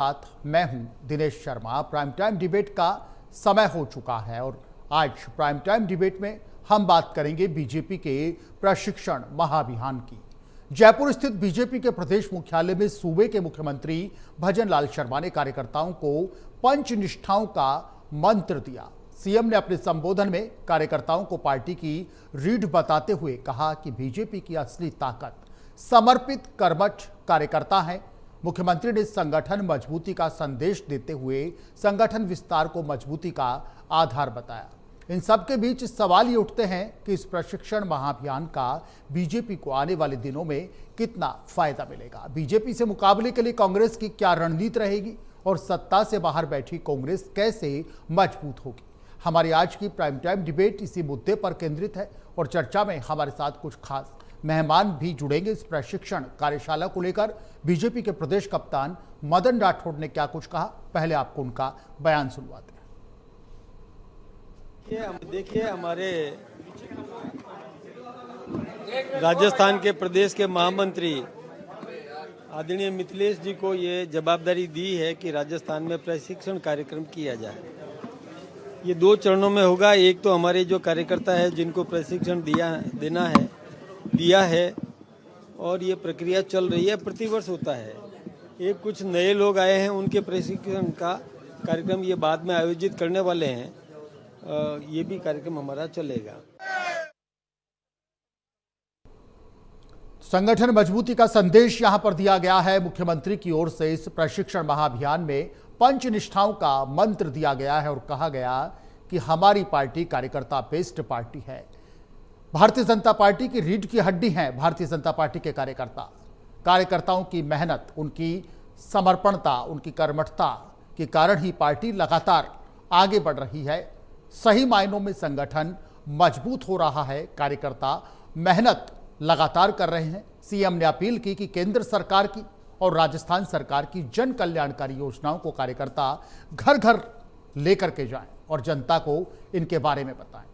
साथ मैं हूं Dinesh Sharma. Prime time debate का समय हो चुका है और आज प्राइम टाइम डिबेट में हम बात करेंगे बीजेपी के प्रशिक्षण महाअभियान की। जयपुर स्थित बीजेपी के प्रदेश मुख्यालय में सूबे के मुख्यमंत्री भजन लाल शर्मा ने कार्यकर्ताओं को पंचनिष्ठाओं का मंत्र दिया। सीएम ने अपने संबोधन में कार्यकर्ताओं को पार्टी की रीढ़ बताते हुए कहा कि बीजेपी की असली ताकत समर्पित कर्मठ कार्यकर्ता है। मुख्यमंत्री ने संगठन मजबूती का संदेश देते हुए संगठन विस्तार को मजबूती का आधार बताया। इन सब के बीच सवाल ये उठते हैं कि इस प्रशिक्षण महाअभियान का बीजेपी को आने वाले दिनों में कितना फायदा मिलेगा। बीजेपी से मुकाबले के लिए कांग्रेस की क्या रणनीति रहेगी और सत्ता से बाहर बैठी कांग्रेस कैसे मजबूत होगी। हमारी आज की प्राइम टाइम डिबेट इसी मुद्दे पर केंद्रित है और चर्चा में हमारे साथ कुछ खास मेहमान भी जुड़ेंगे। इस प्रशिक्षण कार्यशाला को लेकर बीजेपी के प्रदेश कप्तान मदन राठौड़ ने क्या कुछ कहा, पहले आपको उनका बयान सुनवाते हैं। देखिए, हमारे राजस्थान के प्रदेश के महामंत्री आदरणीय मिथिलेश जी को ये जवाबदारी दी है कि राजस्थान में प्रशिक्षण कार्यक्रम किया जाए। ये 2 चरणों में होगा। एक तो हमारे जो कार्यकर्ता है जिनको प्रशिक्षण दिया है और ये प्रक्रिया चल रही है, प्रतिवर्ष होता है। एक कुछ नए लोग आए हैं, उनके प्रशिक्षण का कार्यक्रम ये बाद में आयोजित करने वाले हैं। ये भी कार्यक्रम हमारा चलेगा। संगठन मजबूती का संदेश यहां पर दिया गया है मुख्यमंत्री की ओर से। इस प्रशिक्षण महाअभियान में पंचनिष्ठाओं का मंत्र दिया गया है और कहा गया कि हमारी पार्टी कार्यकर्ता बेस्ड पार्टी है। भारतीय जनता पार्टी की रीढ़ की हड्डी हैं भारतीय जनता पार्टी के कार्यकर्ताओं की मेहनत, उनकी समर्पणता, उनकी कर्मठता के कारण ही पार्टी लगातार आगे बढ़ रही है। सही मायनों में संगठन मजबूत हो रहा है। कार्यकर्ता मेहनत लगातार कर रहे हैं। सीएम ने अपील की कि केंद्र सरकार की और राजस्थान सरकार की जन कल्याणकारी योजनाओं को कार्यकर्ता घर घर लेकर के जाएं और जनता को इनके बारे में बताएं।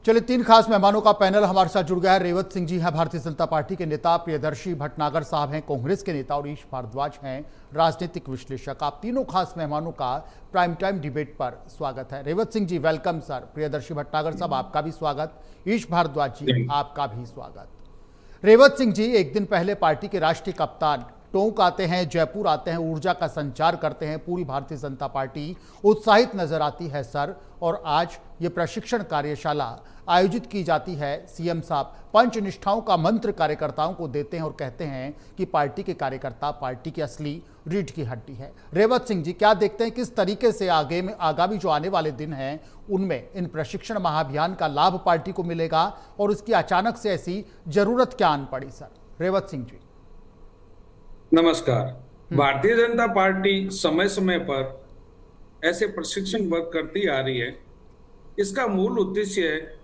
चलिए, 3 खास मेहमानों का पैनल हमारे साथ जुड़ गया है। रेवत सिंह जी हैं, भारतीय जनता पार्टी के नेता। प्रियदर्शी भटनागर साहब हैं, कांग्रेस के नेता। और ईश भारद्वाज हैं, राजनीतिक विश्लेषक। आप तीनों खास मेहमानों का प्राइम टाइम डिबेट पर स्वागत है। रेवत सिंह जी, वेलकम सर। प्रियदर्शी भटनागर साहब, आपका भी स्वागत। ईश भारद्वाज जी, आपका भी स्वागत। रेवत सिंह जी, एक दिन पहले पार्टी के राष्ट्रीय कप्तान टोंक आते हैं, जयपुर आते हैं, ऊर्जा का संचार करते हैं। पूरी भारतीय जनता पार्टी उत्साहित नजर आती है सर। और आज ये प्रशिक्षण कार्यशाला आयोजित की जाती है। सीएम साहब पंचनिष्ठाओं का मंत्र कार्यकर्ताओं को देते हैं और कहते हैं कि पार्टी के कार्यकर्ता पार्टी की असली रीढ़ की हड्डी है। रेवत सिंह जी, क्या देखते हैं किस तरीके से आगामी जो आने वाले दिन हैं उनमें इन प्रशिक्षण महाअभियान का लाभ पार्टी को मिलेगा और इसकी अचानक से ऐसी जरूरत क्या आन पड़ी सर? रेवत सिंह जी नमस्कार। भारतीय जनता पार्टी समय समय पर ऐसे प्रशिक्षण वर्क करती आ रही है। इसका मूल उद्देश्य है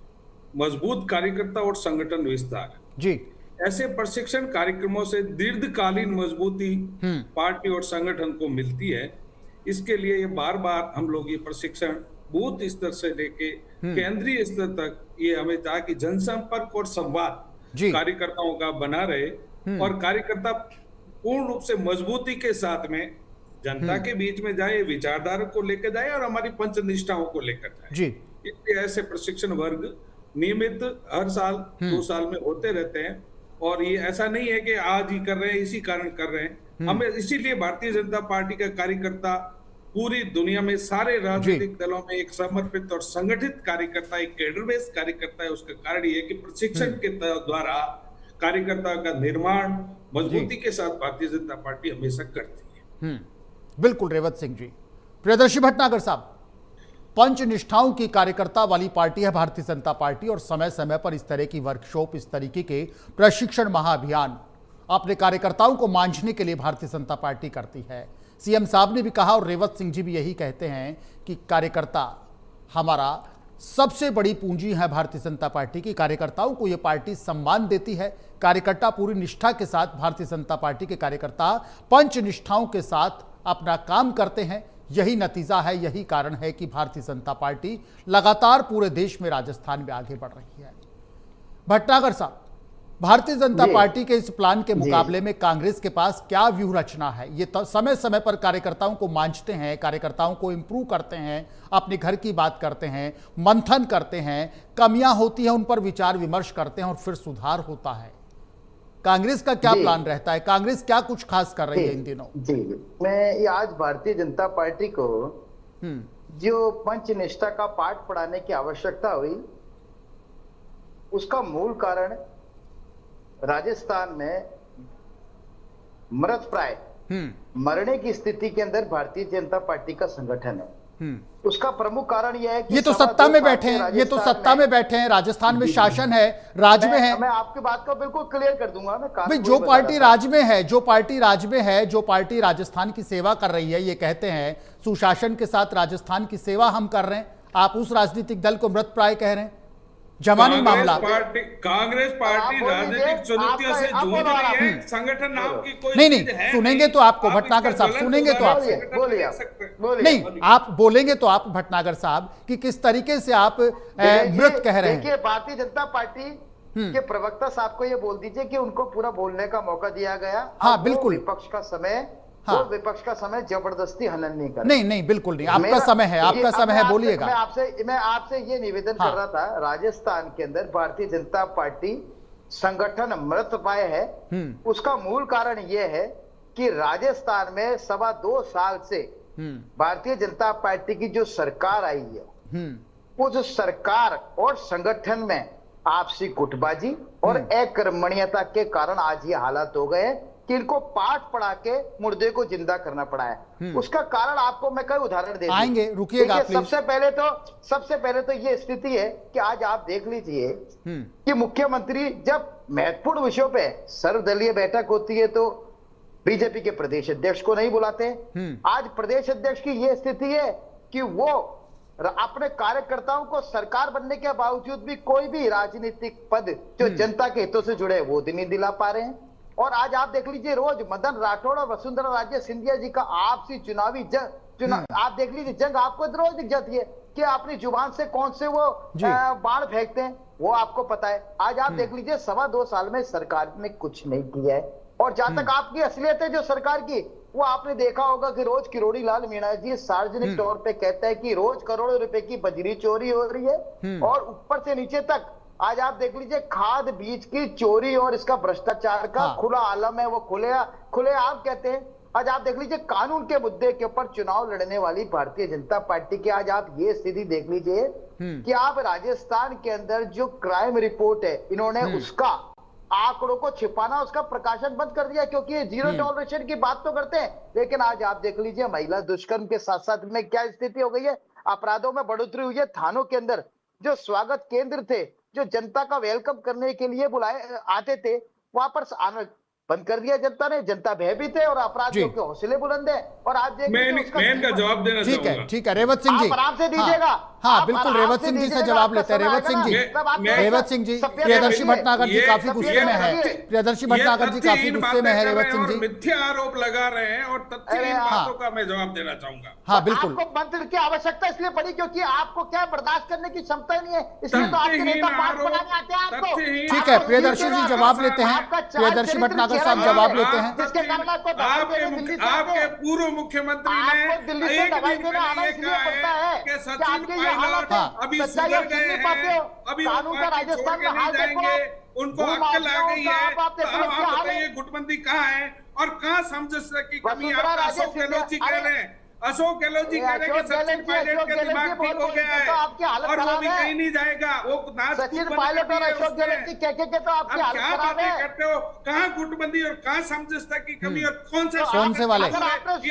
मजबूत कार्यकर्ता और संगठन विस्तार जी। ऐसे प्रशिक्षण कार्यक्रमों से दीर्घकालीन मजबूती पार्टी और संगठन को मिलती है। इसके लिए ये बार बार हम लोग ये प्रशिक्षण बूथ स्तर से लेके केंद्रीय स्तर तक ये हमें चाहे कि जनसंपर्क और संवाद कार्यकर्ताओं का बना रहे और कार्यकर्ता पूर्ण रूप से मजबूती के साथ में जनता के बीच में जाए, विचारधारा को लेकर जाए और हमारी पंचनिष्ठाओं को लेकर जाए। इसलिए ऐसे प्रशिक्षण वर्ग नियमित हर साल 2 साल में होते रहते हैं और ये ऐसा नहीं है कि आज ही कर रहे हैं, इसी कारण कर रहे हैं। हमें इसीलिए भारतीय जनता पार्टी का कार्यकर्ता पूरी दुनिया में सारे राजनीतिक दलों में एक समर्पित और संगठित कार्यकर्ता, एक कैडर बेस्ड कार्यकर्ता है। उसका कारण ये है कि प्रशिक्षण के द्वारा कार्यकर्ता का निर्माण मजबूती के साथ भारतीय जनता पार्टी हमेशा करती है। बिल्कुल रेवत सिंह जी। प्रियदर्शी भटनागर साहब, पंचनिष्ठाओं की कार्यकर्ता वाली पार्टी है भारतीय जनता पार्टी और समय समय पर इस तरह की वर्कशॉप, इस तरीके के प्रशिक्षण महाअभियान अपने कार्यकर्ताओं को मांझने के लिए भारतीय जनता पार्टी करती है। सीएम साहब ने भी कहा और रेवत सिंह जी भी यही कहते हैं कि कार्यकर्ता हमारा सबसे बड़ी पूंजी है भारतीय जनता पार्टी की। कार्यकर्ताओं को यह पार्टी सम्मान देती है। कार्यकर्ता पूरी निष्ठा के साथ, भारतीय जनता पार्टी के कार्यकर्ता पंचनिष्ठाओं के साथ अपना काम करते हैं। यही नतीजा है, यही कारण है कि भारतीय जनता पार्टी लगातार पूरे देश में, राजस्थान में आगे बढ़ रही है। भटनागर साहब, भारतीय जनता जी। पार्टी के इस प्लान के जी। मुकाबले में कांग्रेस के पास क्या व्यूह रचना है? ये समय समय पर कार्यकर्ताओं को मांझते हैं, कार्यकर्ताओं को इंप्रूव करते हैं, अपने घर की बात करते हैं, मंथन करते हैं, कमियां होती हैं उन पर विचार विमर्श करते हैं और फिर सुधार होता है। कांग्रेस का क्या जी। प्लान रहता है? कांग्रेस क्या कुछ खास कर रही है इन दिनों? जी, मैं ये आज भारतीय जनता पार्टी को जो पंच निष्ठा का पाठ पढ़ाने की आवश्यकता हुई, उसका मूल कारण राजस्थान में मृतप्राय मरने की स्थिति के अंदर भारतीय जनता पार्टी का संगठन है। उसका प्रमुख कारण यह है कि ये तो सत्ता में बैठे हैं, ये तो सत्ता में बैठे हैं, राजस्थान में शासन है, राज में है। मैं आपकी बात को बिल्कुल क्लियर कर दूंगा। मैं भाई जो पार्टी राज में है, जो पार्टी राज में है, जो पार्टी राजस्थान की सेवा कर रही है, ये कहते हैं सुशासन के साथ राजस्थान की सेवा हम कर रहे हैं, आप उस राजनीतिक दल को मृतप्राय कह रहे हैं। जमानी मामला। कांग्रेस पार्टी राजनीतिक चुनौतियों से जूझ रही है। संगठन नाम की कोई नहीं चीज है सुनेंगे तो आपको भटनागर साहब, सुनेंगे तो आप नहीं, आप बोलेंगे तो आप भटनागर साहब कि किस तरीके से आप मृत कह रहे हैं। देखिए, भारतीय जनता पार्टी के प्रवक्ता साहब को ये बोल दीजिए कि उनको पूरा बोलने का मौका दिया गया। हाँ बिल्कुल, विपक्ष का समय, हाँ। विपक्ष का समय जबरदस्ती हनन नहीं कर। नहीं बिल्कुल नहीं, आपका समय है, आपका समय है, बोलिएगा। मैं आपसे ये निवेदन कर रहा था, राजस्थान के अंदर भारतीय जनता पार्टी संगठन मृतप्राय है। उसका मूल कारण यह है कि राजस्थान में 2.25 साल से भारतीय जनता पार्टी की जो सरकार आई है, उस सरकार और संगठन में आपसी गुटबाजी और अकर्मण्यता के कारण आज ये हालात हो गए कि इनको पाठ पढ़ा के मुर्दे को जिंदा करना पड़ा है। उसका कारण आपको मैं कई उदाहरण दे आएंगे, रुकिएगा प्लीज। सबसे पहले तो ये स्थिति है कि आज आप देख लीजिए कि मुख्यमंत्री जब महत्वपूर्ण विषयों पे सर्वदलीय बैठक होती है तो बीजेपी के प्रदेश अध्यक्ष को नहीं बुलाते। आज प्रदेश अध्यक्ष की यह स्थिति है कि वो अपने कार्यकर्ताओं को सरकार बनने के बावजूद भी कोई भी राजनीतिक पद जो जनता के हितों से जुड़े वो नहीं दिला पा रहे हैं। और आज आप देख लीजिए, रोज मदन राठौड़ और वसुंधरा राजे सिंधिया जी का आपसी चुनावी आप देख लीजिए, जंग आपको रोज दिख जाती है कि अपनी जुबान से कौन से वो बाण फेंकते हैं, वो आपको पता है। आज आप देख लीजिए, 2.25 साल में सरकार ने कुछ नहीं किया है। और जहां तक आपकी असलियत है जो सरकार की, वो आपने देखा होगा कि रोज किरोड़ी लाल मीणा जी सार्वजनिक तौर पे कहते हैं कि रोज करोड़ों रुपए की बजरी चोरी हो रही है और ऊपर से नीचे तक आज आप देख लीजिए खाद बीज की चोरी और इसका भ्रष्टाचार का खुला आलम है, वो खुले आप कहते हैं। आज आप देख लीजिए, कानून के मुद्दे के ऊपर चुनाव लड़ने वाली भारतीय जनता पार्टी की आज आप ये स्थिति देख लीजिए कि आप राजस्थान के अंदर जो क्राइम रिपोर्ट है, इन्होंने उसका आंकड़ों को छिपाना, उसका प्रकाशन बंद कर दिया, क्योंकि ये जीरो टॉलरेशन की बात तो करते हैं, लेकिन आज आप देख लीजिए महिला दुष्कर्म के साथ साथ में क्या स्थिति हो गई है, अपराधों में बढ़ोतरी हुई है। थानों के अंदर जो स्वागत केंद्र थे, जो जनता का वेलकम करने के लिए बुलाए आते थे, वहां पर आना बंद कर दिया जनता ने। जनता भयभीत है और अपराधियों के हौसले बुलंद है। और आज मैं इनका जवाब देना चाहूंगा। ठीक है रेवत सिंह जी, आराम से दीजिएगा। हाँ बिल्कुल, रेवत सिंह जी से जवाब लेते हैं। रेवत सिंह जी, प्रियदर्शी भटनागर जी काफी गुस्से में है, प्रियदर्शी भटनागर जी काफी गुस्से में है। रेवत सिंह जी मिथ्या आरोप लगा रहे हैं और तथ्यहीन बातों का मैं जवाब देना चाहूंगा। हाँ बिल्कुल, आपको मंत्र की आवश्यकता इसलिए पड़ी क्योंकि आपको क्या बर्दाश्त करने की क्षमता ही नहीं है, इसलिए तो आपके नेता पाठ बनाने आते हैं आपको। ठीक है, प्रियदर्शी जी जवाब लेते हैं, प्रियदर्शी भटनागर साहब जवाब लेते हैं। आपके पूर्व मुख्यमंत्री ने एक दिन पहले कहा है कि सचिन पायलट अभी सुधर गए हैं, अभी राजस्थान में नहीं जाएंगे, उनको अक्ल आ गई है। तो अब आप बताइए गुटबंदी कहाँ है और कहाँ समझ की कमी? आप अशोक गहलोत जी कह रहे हैं, अशोक गहलोत जी कह रहे हैं कि सचिन पायलट का दिमाग ठीक हो गया है और वो भी कहीं नहीं जाएगा। वो सचिन पायलट और अशोक गहलोत जी कह के तो आपकी हालत खराब है। करते हो, कहाँ गुटबंदी और कहाँ समझौता की कमी और कौन से वाले ये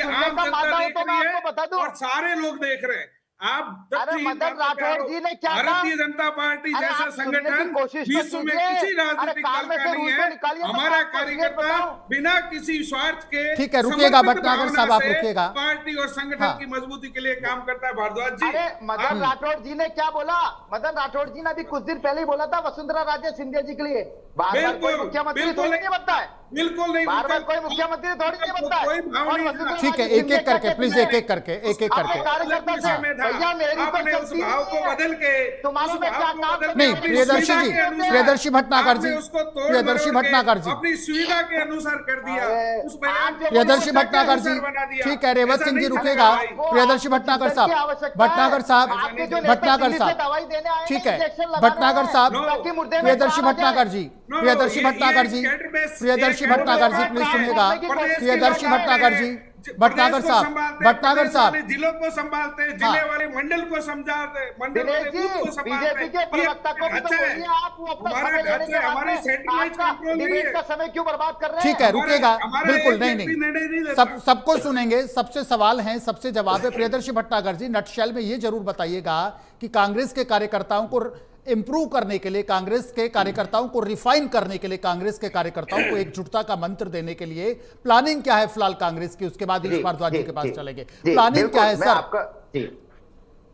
आम जनता देख रही है और सारे लोग देख रहे हैं। आप मदन राठौड़ जी ने क्या भारतीय जनता पार्टी जैसा संगठन विश्व में किसी राजनीतिक दल का नहीं है। हमारा कार्यकर्ता बिना किसी स्वार्थ के, ठीक है रुकिएगा भटनागर साहब, आप रुकिएगा, पार्टी और संगठन की मजबूती के लिए काम करता है। भारद्वाज जी, अरे मदन राठौड़ जी ने क्या बोला? मदन राठौड़ जी ने अभी कुछ दिन पहले ही बोला था वसुंधरा राजे सिंधिया जी के लिए बार-बार कोई मुख्यमंत्री थोड़ी नहीं बनता है, बिल्कुल नहीं, बार-बार कोई मुख्यमंत्री थोड़ी नहीं बनता है। ठीक है, एक एक करके प्लीज, एक एक करके कार्यकर्ता भैया मेरी तो आपने उस गलती भाव नहीं को है। बदल के तुम्हारा उस मैं भाव क्या को काम बदल के नहीं, अपनी प्रियदर्शी सुविधा जी, के अनुसार प्रियदर्शी भटनागर जी, आपने उसको तोड़ प्रियदर्शी मरोड़ के भटनागर जी, अपनी सुविधा के अनुसार कर दिया। अरे, उस बयान को प्रियदर्शी सुविधा के भटनागर जी, अनुसार बना दिया। ठीक है, रेवत ऐसा सिंह जी नहीं रुकेगा। चलेगा भाई। प्रियदर्शी भटनागर साहब, भटनागर साहब, आपके जो नेता भटनागर दिल्ली से साहब, दवाई देने आए हैं, ठीक है, इंजेक्शन लगाने भटनागर आए हैं, साहब, ताकि मुर्दे में प्रियदर्शी प्राण आ जाए। भटनागर जी, नो, प्रियदर्शी ये भटनागर जी, कैडर बेस- प्रियदर्शी ये cadre Bhatnagar ji base please बात है। सुनिएगा। प्रदेश के प्रियदर्शी लोग भटनागर आते जी, हैं, भटनागर प्रदेश को साहब, संभालते हैं, भटनागर प्रदेश साहब, वाले जिलों को संभालते हैं, हाँ। जिले वाले मंडल को समझाते हैं, मंडल दिनेश वाले जी, बूथ को संभालते हैं। बीजेपी के प्रवक्ता को भी तो ढांचा है। बोलिए आप, वो अपना हमारा समय लेने ढांचा के है, बाद हमारी में सेंट्रलाइज आपका कंट्रोल नहीं डिबेट है। का समय क्यों बर्बाद कर रहे हैं? ठीक है, रुकेगा, हमारा बिल्कुल एक नहीं व्यक्ति नहीं, निर्णय नहीं लेता। सबको सुनेंगे, सबसे सवाल हैं, सबसे जवाब है। प्रियदर्शी भटनागर जी, नटशेल में ये जरूर बताइएगा कि कांग्रेस के कार्यकर्ताओं को इंप्रूव करने के लिए, कांग्रेस के कार्यकर्ताओं को रिफाइन करने के लिए, कांग्रेस के कार्यकर्ताओं को एकजुटता का मंत्र देने के लिए प्लानिंग क्या है फिलहाल कांग्रेस की? उसके बाद ईश भारद्वाज जी के पास चलेंगे। प्लानिंग क्या है मैं सर? आपका जी,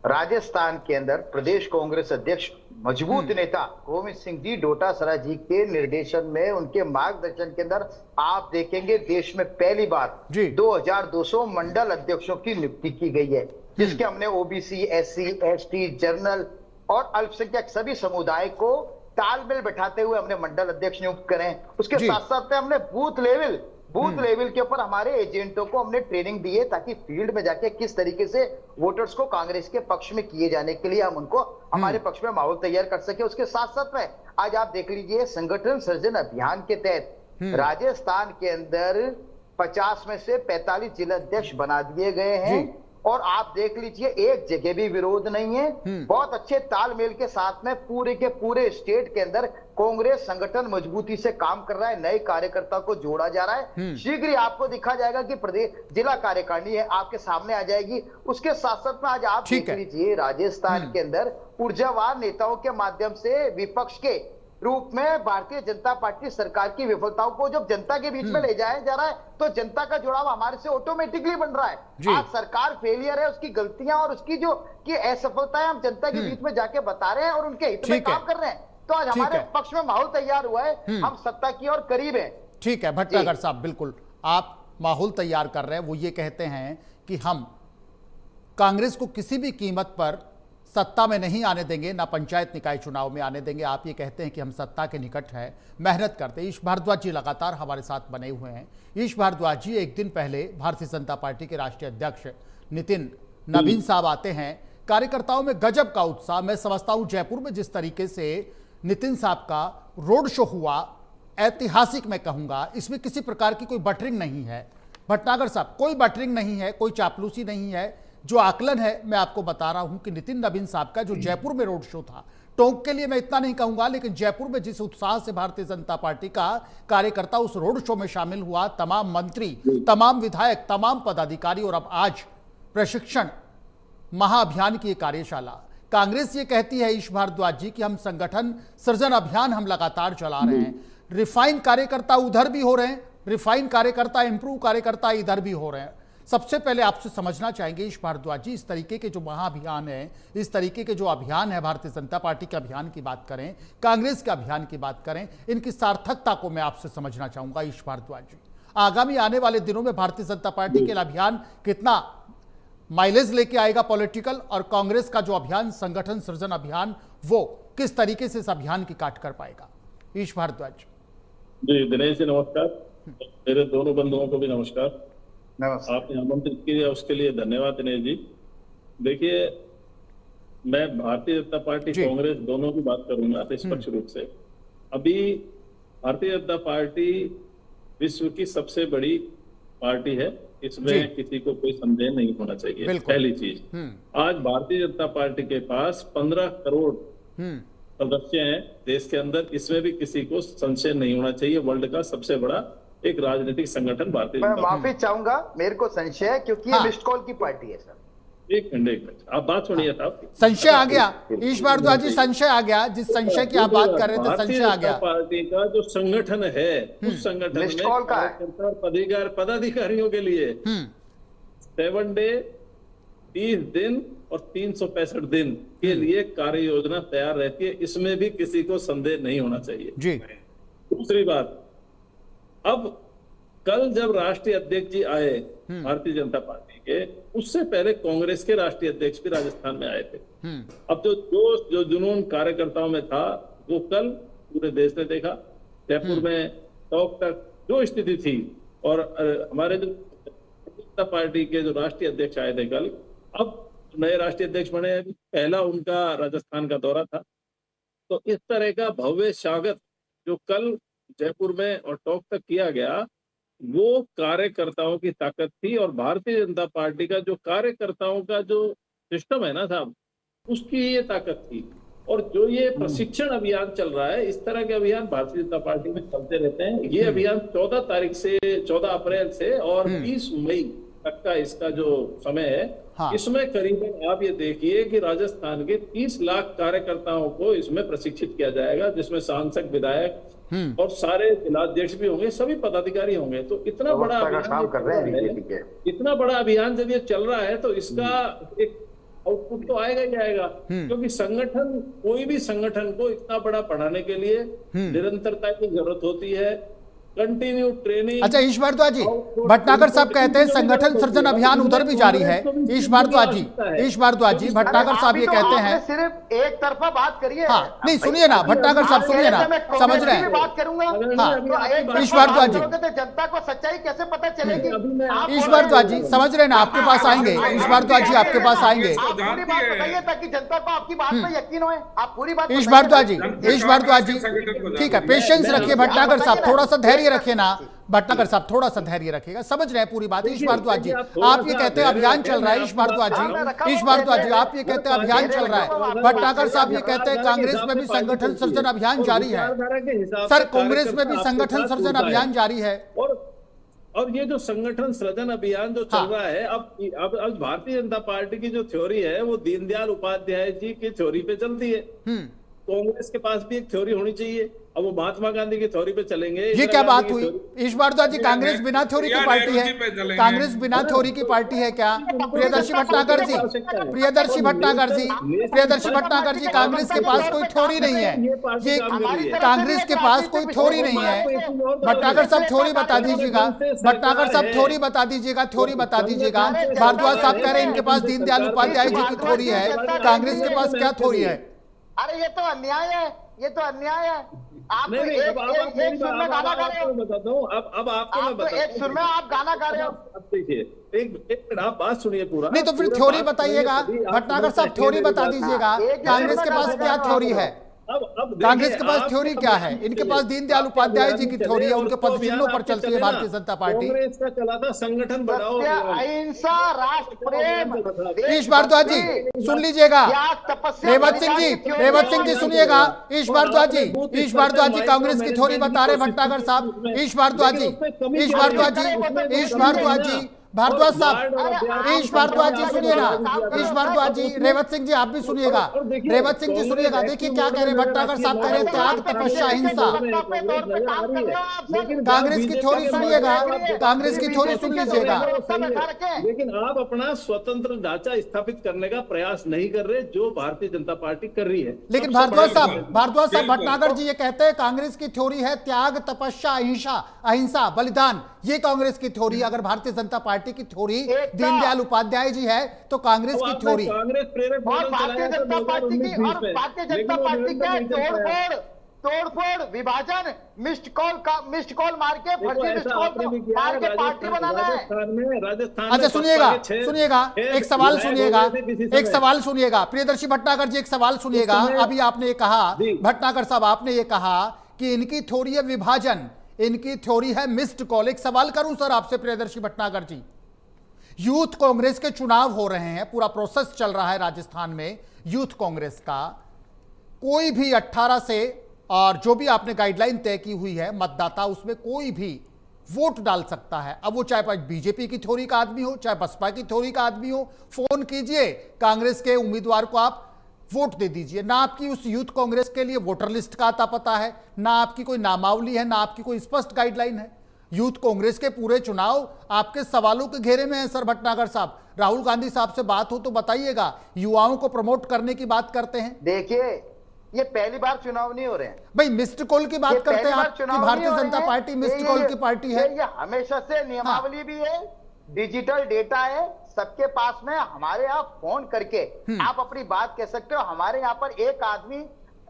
राजस्थान के अंदर प्रदेश कांग्रेस अध्यक्ष मजबूत नेता गोविंद सिंह जी डोटासरा जी के निर्देशन में, उनके मार्गदर्शन के अंदर आप देखेंगे देश में पहली बार जी। 2200 मंडल अध्यक्षों की नियुक्ति की गई है, जिसके हमने ओबीसी, एससी, एसटी, जनरल और अल्पसंख्यक सभी समुदाय को तालमेल बैठाते हुए हमने मंडल अध्यक्ष नियुक्त करें। उसके जी। साथ साथ में हमने बूथ लेवल के ऊपर हमारे एजेंटों को हमने ट्रेनिंग दी है, ताकि फील्ड में जाके किस तरीके से वोटर्स को कांग्रेस के पक्ष में किए जाने के लिए हम उनको हमारे पक्ष में माहौल तैयार कर सके। उसके साथ साथ में आज आप देख लीजिए, संगठन सृजन अभियान के तहत राजस्थान के अंदर 50 में से 45 जिला अध्यक्ष बना दिए गए हैं, और आप देख लीजिए एक जगह भी विरोध नहीं है। बहुत अच्छे तालमेल के साथ में पूरे के पूरे स्टेट के अंदर कांग्रेस संगठन मजबूती से काम कर रहा है, नए कार्यकर्ता को जोड़ा जा रहा है। शीघ्र ही आपको दिखा जाएगा कि प्रदेश जिला कार्यकारिणी है आपके सामने आ जाएगी। उसके साथ साथ में आज आप देख लीजिए, राजस्थान के अंदर ऊर्जावान नेताओं के माध्यम से विपक्ष के रूप में भारतीय जनता पार्टी सरकार की विफलताओं को जब जनता के बीच में ले जाया जा रहा है, तो जनता का जुड़ाव हमारे से ऑटोमेटिकली बन रहा है। आज सरकार फेलियर है, उसकी गलतियां और उसकी जो की असफलताएं हम जनता के बीच में जाके बता रहे हैं और उनके हित में काम कर रहे हैं। तो आज हमारे पक्ष में माहौल तैयार हुआ है, हम सत्ता की ओर करीब है। ठीक है भटनागर साहब, बिल्कुल आप माहौल तैयार कर रहे हैं। वो ये कहते हैं कि हम कांग्रेस को किसी भी कीमत पर सत्ता में नहीं आने देंगे, ना पंचायत निकाय चुनाव में आने देंगे। आप ये कहते हैं कि हम सत्ता के निकट हैं, मेहनत करते हैं। ईश भारद्वाज जी लगातार हमारे साथ बने हुए हैं। ईश भारद्वाज जी, एक दिन पहले भारतीय जनता पार्टी के राष्ट्रीय अध्यक्ष नितिन नवीन साहब आते हैं, कार्यकर्ताओं में गजब का उत्साह। मैं समझता हूं जयपुर में जिस तरीके से नितिन साहब का रोड शो हुआ, ऐतिहासिक मैं कहूंगा, इसमें किसी प्रकार की कोई बटरिंग नहीं है। भटनागर साहब, कोई बटरिंग नहीं है, कोई चापलूसी नहीं है। जो आकलन है मैं आपको बता रहा हूं कि नितिन नवीन साहब का जो जयपुर में रोड शो था, टोंक के लिए मैं इतना नहीं कहूंगा, लेकिन जयपुर में जिस उत्साह से भारतीय जनता पार्टी का कार्यकर्ता उस रोड शो में शामिल हुआ, तमाम मंत्री, तमाम विधायक, तमाम पदाधिकारी, और अब आज प्रशिक्षण महाअभियान की कार्यशाला। कांग्रेस ये कहती है ईश भारद्वाज जी कि हम संगठन सृजन अभियान हम लगातार चला रहे हैं, रिफाइन कार्यकर्ता उधर भी हो रहे हैं, रिफाइन कार्यकर्ता, इंप्रूव कार्यकर्ता इधर भी हो रहे हैं। सबसे पहले आपसे समझना चाहेंगे ईश भारद्वाज जी, इस तरीके के जो महाअभियान है, इस तरीके के जो अभियान है, भारतीय जनता पार्टी के अभियान की बात करें, कांग्रेस के अभियान की बात करें, इनकी सार्थकता को मैं आपसे समझना चाहूंगा ईश भारद्वाज जी। आगामी आने वाले दिनों में भारतीय जनता पार्टी के अभियान कितना माइलेज लेके आएगा पॉलिटिकल, और कांग्रेस का जो अभियान संगठन सृजन अभियान, वो किस तरीके से इस अभियान की काट कर पाएगा? ईश भारद्वाज जी। दिनेश जी नमस्कार, मेरे दोनों बंधुओं को भी नमस्कार। आपने आमंत्रित किया उसके लिए धन्यवाद दिनेश जी। देखिए, मैं भारतीय जनता पार्टी कांग्रेस दोनों की बात करूंगा निष्पक्ष रूप से। अभी भारतीय जनता पार्टी विश्व की सबसे बड़ी पार्टी है, इसमें किसी को कोई संदेह नहीं होना चाहिए। पहली चीज, आज भारतीय जनता पार्टी के पास 15 करोड़ सदस्य हैं देश के अंदर, इसमें भी किसी को संशय नहीं होना चाहिए। वर्ल्ड का सबसे बड़ा एक राजनीतिक संगठन भारतीय जनता पार्टी। मैं माफी चाहूंगा, मेरे को संशय है क्योंकि ये मिस्ड कॉल की पार्टी है सर। एक मिनट आप बात सुनिए साहब। संशय आ गया ईश भारद्वाज जी, संशय आ गया। जिस संशय की आप बात कर रहे थे, संशय आ गया। पार्टी का जो संगठन है, उस संगठन में पदाधिकारियों के लिए 7 डे 30 दिन और 365 दिन के लिए कार्य योजना तैयार रहती है, इसमें भी किसी को संदेह नहीं होना चाहिए जी। दूसरी बात, अब कल जब राष्ट्रीय अध्यक्ष जी आए भारतीय जनता पार्टी के, उससे पहले कांग्रेस के राष्ट्रीय अध्यक्ष भी राजस्थान में आए थे। अब तो जो जुनून कार्यकर्ताओं में था वो कल पूरे देश ने देखा। जयपुर में टॉक तक जो स्थिति थी, और हमारे जो जनता पार्टी के जो राष्ट्रीय अध्यक्ष आए थे कल, अब नए राष्ट्रीय अध्यक्ष बने, पहला उनका राजस्थान का दौरा था। तो इस तरह का भव्य स्वागत जो कल जयपुर में और टॉक तक किया गया, वो कार्यकर्ताओं की ताकत थी। और भारतीय जनता पार्टी का जो कार्यकर्ताओं का जो सिस्टम है ना साहब, उसकी ये ताकत थी। और जो ये प्रशिक्षण अभियान चल रहा है, इस तरह के अभियान भारतीय जनता पार्टी में चलते रहते हैं। ये अभियान 14 अप्रैल से और 20 मई तक का इसका जो समय है, हाँ। इसमें करीबन आप ये देखिए कि राजस्थान के 30 लाख कार्यकर्ताओं को इसमें प्रशिक्षित किया जाएगा, जिसमें सांसद, विधायक और सारे जिलाध्यक्ष भी होंगे, सभी पदाधिकारी होंगे। तो इतना बड़ा अभियान कर रहे हैं, इतना बड़ा अभियान जब ये चल रहा है तो इसका एक आउटपुट तो आएगा ही आएगा। क्योंकि संगठन, कोई भी संगठन को इतना बड़ा बढ़ाने के लिए निरंतरता की जरूरत होती है, कंटिन्यू ट्रेनिंग। अच्छा ईश भारद्वाज जी, भटनागर साहब कहते हैं संगठन सृजन अभियान उधर भी जारी है। ईश भारद्वाज जी, भटनागर साहब ये कहते हैं, सिर्फ एक तरफा बात करिए। हाँ नहीं सुनिए ना, भटनागर साहब सुनिए ना, समझ रहे हैं। बात करूंगा। हाँ ईश भारद्वाज जी, जनता को सच्चाई कैसे पता चलेगी? ईश भारद्वाज जी समझ रहे हैं ना, आपके पास आएंगे। ईश भारद्वाज जी आपके पास आएंगे। आप पूरी बात बताइए ताकि जनता को आपकी बात में यकीन हो। आप पूरी बात। ईश भारद्वाज जी ठीक है, पेशेंस रखिए। भटनागर साहब थोड़ा सा धैर्य रखिए ना, भटनागर साहब थोड़ा सा धैर्य रखिएगा, समझ रहे हैं पूरी बात। ईश भारद्वाज जी आप ये कहते हैं अभियान चल रहा है। ईश भारद्वाज जी आप ये कहते हैं अभियान चल रहा है। भटनागर साहब ये कहते हैं कांग्रेस में भी संगठन सृजन अभियान जारी है। सर कांग्रेस में भी संगठन सृजन अभियान जारी है। और ये जो संगठन सृजन अभियान जो चल रहा है, अब भारतीय जनता पार्टी की जो थ्योरी है वो दीनदयाल उपाध्याय जी की थ्योरी पे चलती है। कांग्रेस के पास भी एक थ्योरी होनी चाहिए। अब वो महात्मा गांधी की थ्योरी पे चलेंगे। ये क्या बात हुई ईश भारद्वाज जी? कांग्रेस बिना थ्योरी की पार्टी है? कांग्रेस बिना थ्योरी की पार्टी है क्या? प्रियदर्शी भटनागर जी, कांग्रेस के पास कोई थ्योरी नहीं है। ये कांग्रेस के पास कोई थ्योरी नहीं है। भटनागर साहब थ्योरी बता दीजिएगा, भटनागर साहब थ्योरी बता दीजिएगा, थ्योरी बता दीजिएगा। भारद्वाज साहब कह रहे हैं इनके पास दीनदयाल उपाध्याय जी की थ्योरी है, कांग्रेस के पास क्या थ्योरी है? अरे ये तो अन्याय है, ये तो अन्याय है। आप नहीं, एक सुर में गाना गा रहे हो। बताता हूँ, अब आपको मैं बताता हूँ। एक सुर में आप गाना गा रहे हो। अब देखिए, एक मिनट आप बात सुनिए पूरा। नहीं तो फिर थ्योरी बताइएगा। भटनागर साहब थ्योरी बता दीजिएगा, कांग्रेस के पास क्या थ्योरी है? अब कांग्रेस के पास थ्योरी क्या है? इनके पास दीनदयाल उपाध्याय जी की थ्योरी है, उनके पदचिन्हों पर चलती है भारतीय जनता पार्टी। कांग्रेस का चला था संगठन बढ़ाओ, अहिंसा, राष्ट्र प्रेम। ईश भारद्वाज जी सुन लीजिएगा, रेवत सिंह जी सुनिएगा। ईश भारद्वाज जी कांग्रेस की थ्योरी बता रहे भटनागर साहब। ईश भारद्वाज साहब, ईश भारद्वाज जी सुनिए ना। ईश भारद्वाज जी, रेवत सिंह जी आप भी सुनिएगा। रेवत सिंह जी सुनिएगा, देखिए क्या कह रहे हैं भटनागर साहब। कह रहे हैं त्याग, तपस्या, अहिंसा। कांग्रेस की थ्योरी सुनिएगा, कांग्रेस की थ्योरी सुन लीजिएगा। लेकिन आप अपना स्वतंत्र ढांचा स्थापित करने का प्रयास नहीं कर रहे, जो भारतीय जनता पार्टी कर रही है। लेकिन भारद्वाज साहब भटनागर जी ये कहते हैं कांग्रेस की थ्योरी है त्याग, तपस्या, अहिंसा, बलिदान। ये कांग्रेस की थ्योरी। अगर भारतीय जनता पार्टी की थ्योरी दीनदयाल उपाध्याय जी है तो कांग्रेस की थ्योरी। कांग्रेस प्रेरक भारतीय जनता पार्टी की तोड़फोड़, विभाजन, मिस्ड कॉल मार के, फर्जी मिस्ड कॉल मार के पार्टी बनाना है। राजस्थान। अच्छा सुनिएगा, एक सवाल सुनिएगा। प्रियदर्शी भटनागर जी एक सवाल सुनिएगा। अभी आपने कहा, भटनागर साहब आपने ये कहा कि इनकी थ्योरी है विभाजन, इनकी थ्योरी है मिस्ड कॉल। एक सवाल करूं सर आपसे प्रियदर्शी भटनागर जी, यूथ कांग्रेस के चुनाव हो रहे हैं, पूरा प्रोसेस चल रहा है राजस्थान में यूथ कांग्रेस का। कोई भी 18 से और जो भी आपने गाइडलाइन तय की हुई है मतदाता, उसमें कोई भी वोट डाल सकता है। अब वो चाहे बीजेपी की थ्योरी का आदमी हो, चाहे बसपा की थ्योरी का आदमी हो, फोन कीजिए कांग्रेस के उम्मीदवार को, आप वोट दे दीजिए। ना आपकी उस यूथ कांग्रेस के लिए वोटर लिस्ट का आता पता है, ना आपकी कोई नामावली है, ना आपकी कोई स्पष्ट गाइडलाइन है। यूथ कांग्रेस के पूरे चुनाव आपके सवालों के घेरे में है सर भटनागर साहब। राहुल गांधी साहब से बात हो तो बताइएगा, युवाओं को प्रमोट करने की बात करते हैं। देखिए ये पहली बार चुनाव नहीं हो रहे हैं भाई। मिस्ड कॉल की बात करते हैं आप कि Bharatiya Janata party missed call की पार्टी है। ये हमेशा से नियमावली भी है, डिजिटल डेटा है सबके पास में। हमारे यहाँ फोन करके आप अपनी बात कह सकते हो। हमारे यहाँ पर एक आदमी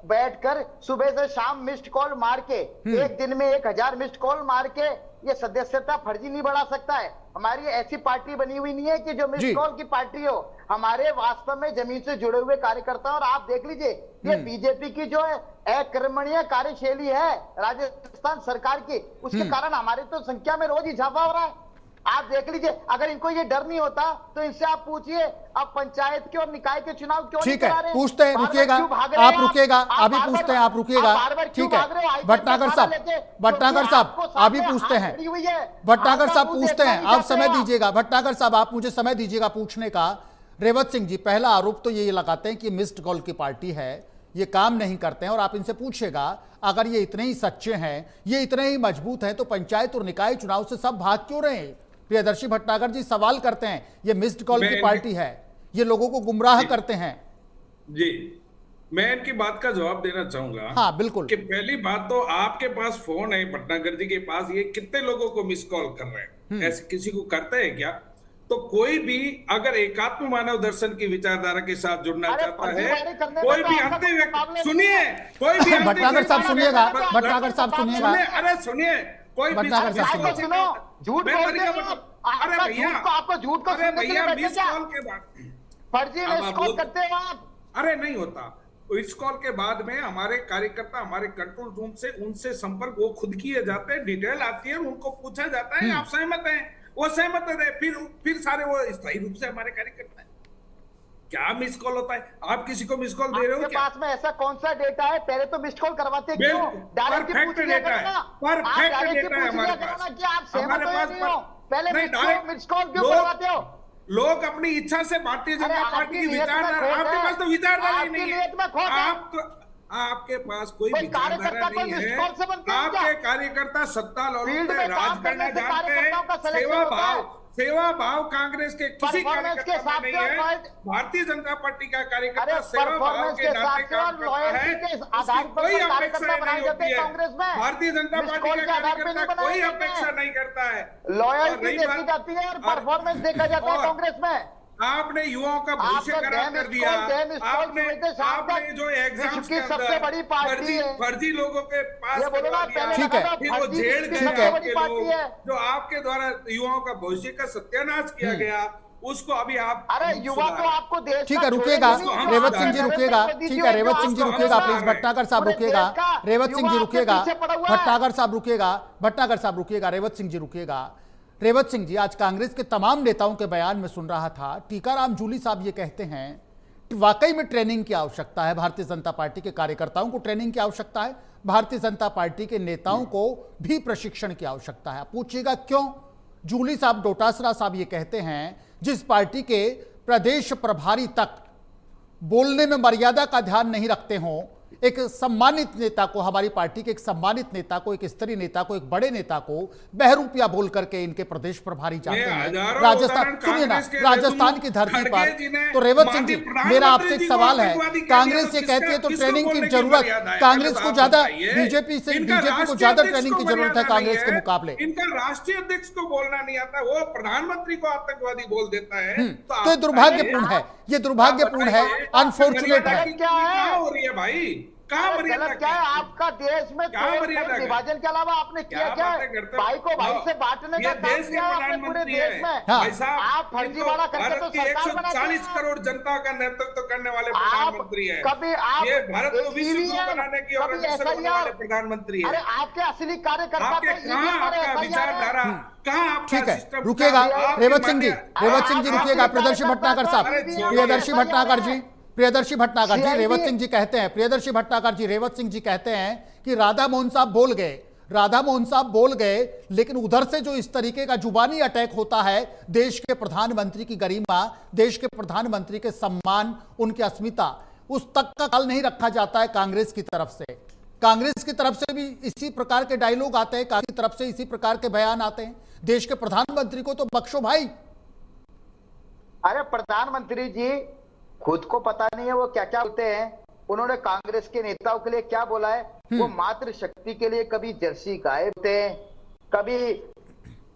बैठकर सुबह से शाम मिस्ड कॉल मार के एक दिन में 1000 मिस्ड कॉल मार के ये सदस्यता फर्जी नहीं बढ़ा सकता है। हमारी ऐसी पार्टी बनी हुई नहीं है कि जो मिस्ड कॉल की पार्टी हो। हमारे वास्तव में जमीन से जुड़े हुए कार्यकर्ता, और आप देख लीजिए ये बीजेपी की जो है अकर्मणीय कार्यशैली है राजस्थान सरकार की, उसके कारण हमारी तो संख्या में रोज इजाफा हो रहा है। आप देख लीजिए, अगर इनको ये डर नहीं होता तो इनसे आप पूछिए अब पंचायत के और निकाय के चुनाव क्यों नहीं करा रहे हैं? पूछते हैं, रुकिएगा आप, रुकिएगा अभी पूछते हैं, आप रुकिएगा, ठीक है। भटनागर साहब अभी पूछते हैं, भटनागर साहब पूछते हैं, आप समय दीजिएगा। भटनागर साहब आप मुझे समय दीजिएगा पूछने का। रेवत सिंह जी, पहला आरोप तो ये लगाते हैं कि मिस्ड कॉल की पार्टी है, ये काम नहीं करते हैं, और आप इनसे पूछेगा अगर ये इतने ही सच्चे हैं, ये इतने ही मजबूत हैं, तो पंचायत और निकाय चुनाव से सब भाग क्यों रहे हैं? प्रियदर्शी भटनागर जी सवाल करते हैं, ये मिस्ड कॉल की पार्टी है, ये लोगों को गुमराह करते हैं। जी, मैं इनकी बात का जवाब देना चाहूंगा। हाँ बिल्कुल। कि पहली बात तो आपके पास फोन है भटनागर जी के पास, ये कितने लोगों को मिस कॉल कर रहे हैं? ऐसे किसी को करते हैं क्या? तो कोई भी अगर एकात्म मानव दर्शन की विचारधारा के साथ जुड़ना चाहता है, कोई भी अंतिम व्यक्ति, सुनिए, कोई भी भटनागर साहब सुनिएगा, भटनागर साहब सुनिएगा, अरे सुनिए, कोई भी झूठ बोलते हैं, अरे भैया आपको झूठ को अरे भैया मिस कॉल के बाद फर्जी मिस कॉल करते हो आप। अरे नहीं होता। इस कॉल के बाद में हमारे कार्यकर्ता हमारे कंट्रोल रूम से उनसे संपर्क वो खुद किए जाते हैं, डिटेल आती है, उनको पूछा जाता है आप सहमत हैं, वो सहमत है, फिर सारे वो स्थायी रूप से हमारे कार्यकर्ता है। क्या मिस कॉल होता है? आप किसी को मिस कॉल दे रहे हो क्या? पास में ऐसा कौन सा डेटा है? पहले तो मिस कॉल करवाते क्यों? परफेक्ट डेटा है, परफेक्ट डेटा है हमारे पास। कि आप सहमत हो या नहीं हो? पहले मिस कॉल क्यों करवाते हो? लोग अपनी इच्छा से भारतीय जनता पार्टी की विचारधारा, आपके पास तो विचारधारा ही नहीं है। आपके पास कोई विचारधारा नहीं है। आपके कार्यकर्ता सत्ता लौलते हैं, राज करना जानते हैं। सेवा भाव कांग्रेस के किसी कार्यकर्ता में नहीं है। भारतीय जनता पार्टी का कार्यकर्ता सेवा भाव के नाते काम करता है, कोई अपेक्षा नहीं होती है। भारतीय जनता पार्टी का कार्यकर्ता कोई अपेक्षा नहीं करता है। लॉयल्टी देखी जाती है और परफॉर्मेंस देखा जाता है कांग्रेस में। आपने युवाओं का भविष्य खराब कर दिया। आपने जो एग्जाम की सबसे बड़ी पार्टी फर्जी लोगों के पास ठीक है, फिर वो जेल गए लोग, जो आपके द्वारा युवाओं का भविष्य का सत्यानाश किया गया, उसको अभी आप, अरे युवा तो आपको देश, ठीक है, रुकिएगा रेवत सिंह जी, रुकिएगा, ठीक है, रेवत सिंह जी रुकिएगा प्लीज। भटनागर साहब रुकिएगा, रेवत सिंह जी रुकिएगा, भटनागर साहब रुकिएगा, भटनागर साहब रुकिएगा, रेवत सिंह जी रुकिएगा। रेवत सिंह जी, आज कांग्रेस के तमाम नेताओं के बयान में सुन रहा था, टीकाराम जूली साहब ये कहते हैं कि वाकई में ट्रेनिंग की आवश्यकता है, भारतीय जनता पार्टी के कार्यकर्ताओं को ट्रेनिंग की आवश्यकता है, भारतीय जनता पार्टी के नेताओं को भी प्रशिक्षण की आवश्यकता है। पूछिएगा क्यों? जूली साहब, डोटासरा साहब ये कहते हैं जिस पार्टी के प्रदेश प्रभारी तक बोलने में मर्यादा का ध्यान नहीं रखते हों, एक सम्मानित नेता को, हमारी पार्टी के एक सम्मानित नेता को, एक स्तरीय नेता को, एक बड़े नेता को बहरूपिया बोल करके इनके प्रदेश प्रभारी जाते हैं राजस्थान, सुनिए ना, राजस्थान की धरती पर। तो रेवत सिंह जी, मेरा आपसे एक सवाल है, कांग्रेस ये कहती है तो ट्रेनिंग की जरूरत, कांग्रेस को ज्यादा, बीजेपी को ज्यादा ट्रेनिंग की जरूरत है कांग्रेस के मुकाबले। इनका राष्ट्रीय अध्यक्ष को बोलना नहीं आता, वो प्रधानमंत्री को आतंकवादी बोल देता है। तो ये दुर्भाग्यपूर्ण है, ये दुर्भाग्यपूर्ण है, अनफॉर्चुनेट है। क्या हो रही है भाई? गलत क्या है आपका? देश में विभाजन के अलावा आपने किया क्या है? भाई को भाई से बांटने का काम किया आपने पूरे देश में। आप फर्जीवाड़ा करके तो सरकार बनाते हैं। 140 करोड़ जनता का नेतृत्व करने वाले प्रधानमंत्री हैं। कभी आप ये भारत को विश्व गुरु बनाने की और वाले प्रधानमंत्री हैं। अरे आपके असली कार्यकर्ता विचारधारा कहाँ? ठीक है, रुकेगा रेवत सिंह जी, रेवत सिंह जी रुकिएगा। प्रियदर्शी भटनागर साहब, प्रियदर्शी भटनागर जी, प्रियदर्शी भटनागर जी, रेवत सिंह जी कहते हैं, प्रियदर्शी भटनागर जी, रेवत सिंह जी कहते हैं कि राधा मोहन साहब बोल गए, राधा मोहन साहब बोल गए, लेकिन उधर से जो इस तरीके का जुबानी अटैक होता है, देश के प्रधानमंत्री की गरिमा, देश के प्रधानमंत्री के सम्मान, उनकी अस्मिता, उस तक का ख्याल नहीं रखा जाता है कांग्रेस की तरफ से। कांग्रेस की तरफ से भी इसी प्रकार के डायलॉग आते हैं, कांग्रेस की तरफ से इसी प्रकार के बयान आते हैं। देश के प्रधानमंत्री को तो बख्शो भाई। अरे प्रधानमंत्री जी खुद को पता नहीं है वो क्या क्या बोलते हैं। उन्होंने कांग्रेस के नेताओं के लिए क्या बोला है, वो मातृ शक्ति के लिए कभी जर्सी गाय बोलते हैं, कभी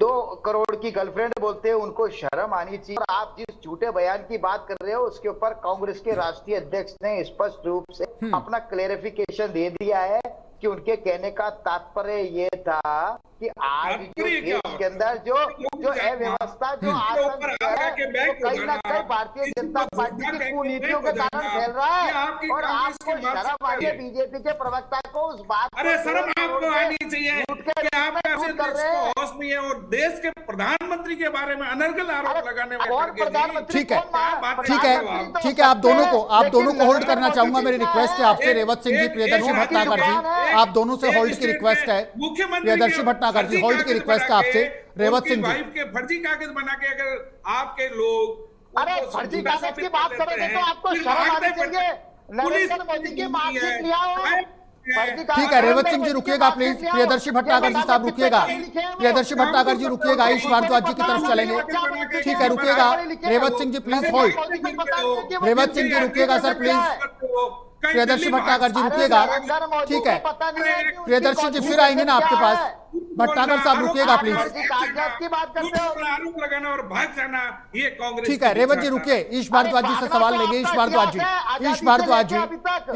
2 करोड़ की गर्लफ्रेंड बोलते हैं, उनको शर्म आनी चाहिए। और आप जिस झूठे बयान की बात कर रहे हो उसके ऊपर कांग्रेस के राष्ट्रीय अध्यक्ष ने स्पष्ट रूप से अपना क्लेरिफिकेशन दे दिया है कि उनके कहने का तात्पर्य ये था कि आज जो देश के अंदर जो अव्यवस्था जो आतंक है वो कहीं ना कहीं भारतीय जनता पार्टी की कुनीतियों के कारण फैल रहा है। और आपको शर्म आई है बीजेपी के प्रवक्ता को उस बात अरे शर्म आपको आनी चाहिए कि आप ऐसे देश को होश नहीं है और देश के प्रधानमंत्री के बारे में अनर्गल आरोप लगाने वाले। ठीक है, ठीक है, ठीक है। आप दोनों को होल्ड करना चाहूंगा। मेरी रिक्वेस्ट है आपसे, रेवत सिंह जी, प्रियदर्शी भटनागर जी, आप दोनों से होल्ड की रिक्वेस्ट है। प्रियदर्शी भटनागर जी, होल्ड की रिक्वेस्ट है आपसे। रेवत सिंह जी, के फर्जी कागज बना के अगर आपके लोग, अरे फर्जी कागज की बात करोगे तो आपको शर्म आनी चाहिए। नरेंद्र मोदी की मार्कशीट लिया है। ठीक है, रेवत सिंह जी रुकिएगा प्लीज। प्रियदर्शी भट्टागर जी साहब रुकिएगा। प्रियदर्शी भट्टागर जी रुकिएगा, आयुष भारद्वाज जी की तरफ चलेंगे। ठीक है, रुकिएगा। Revat Singh ji please hold. रेवत सिंह जी रुकिएगा सर प्लीज। प्रियदर्शी भट्टागर जी रुकिएगा। ठीक है, प्रियदर्शी जी फिर आएंगे ना आपके पास। भट्टागर साहब रुकिएगा प्लीज। आरोप लगाना और भाग जाना ये कांग्रेस। ठीक है, रेवत जी रुकिए। ईश भारद्वाज जी से सवाल लेंगे। ईश भारद्वाज जी, ईश भारद्वाज जी,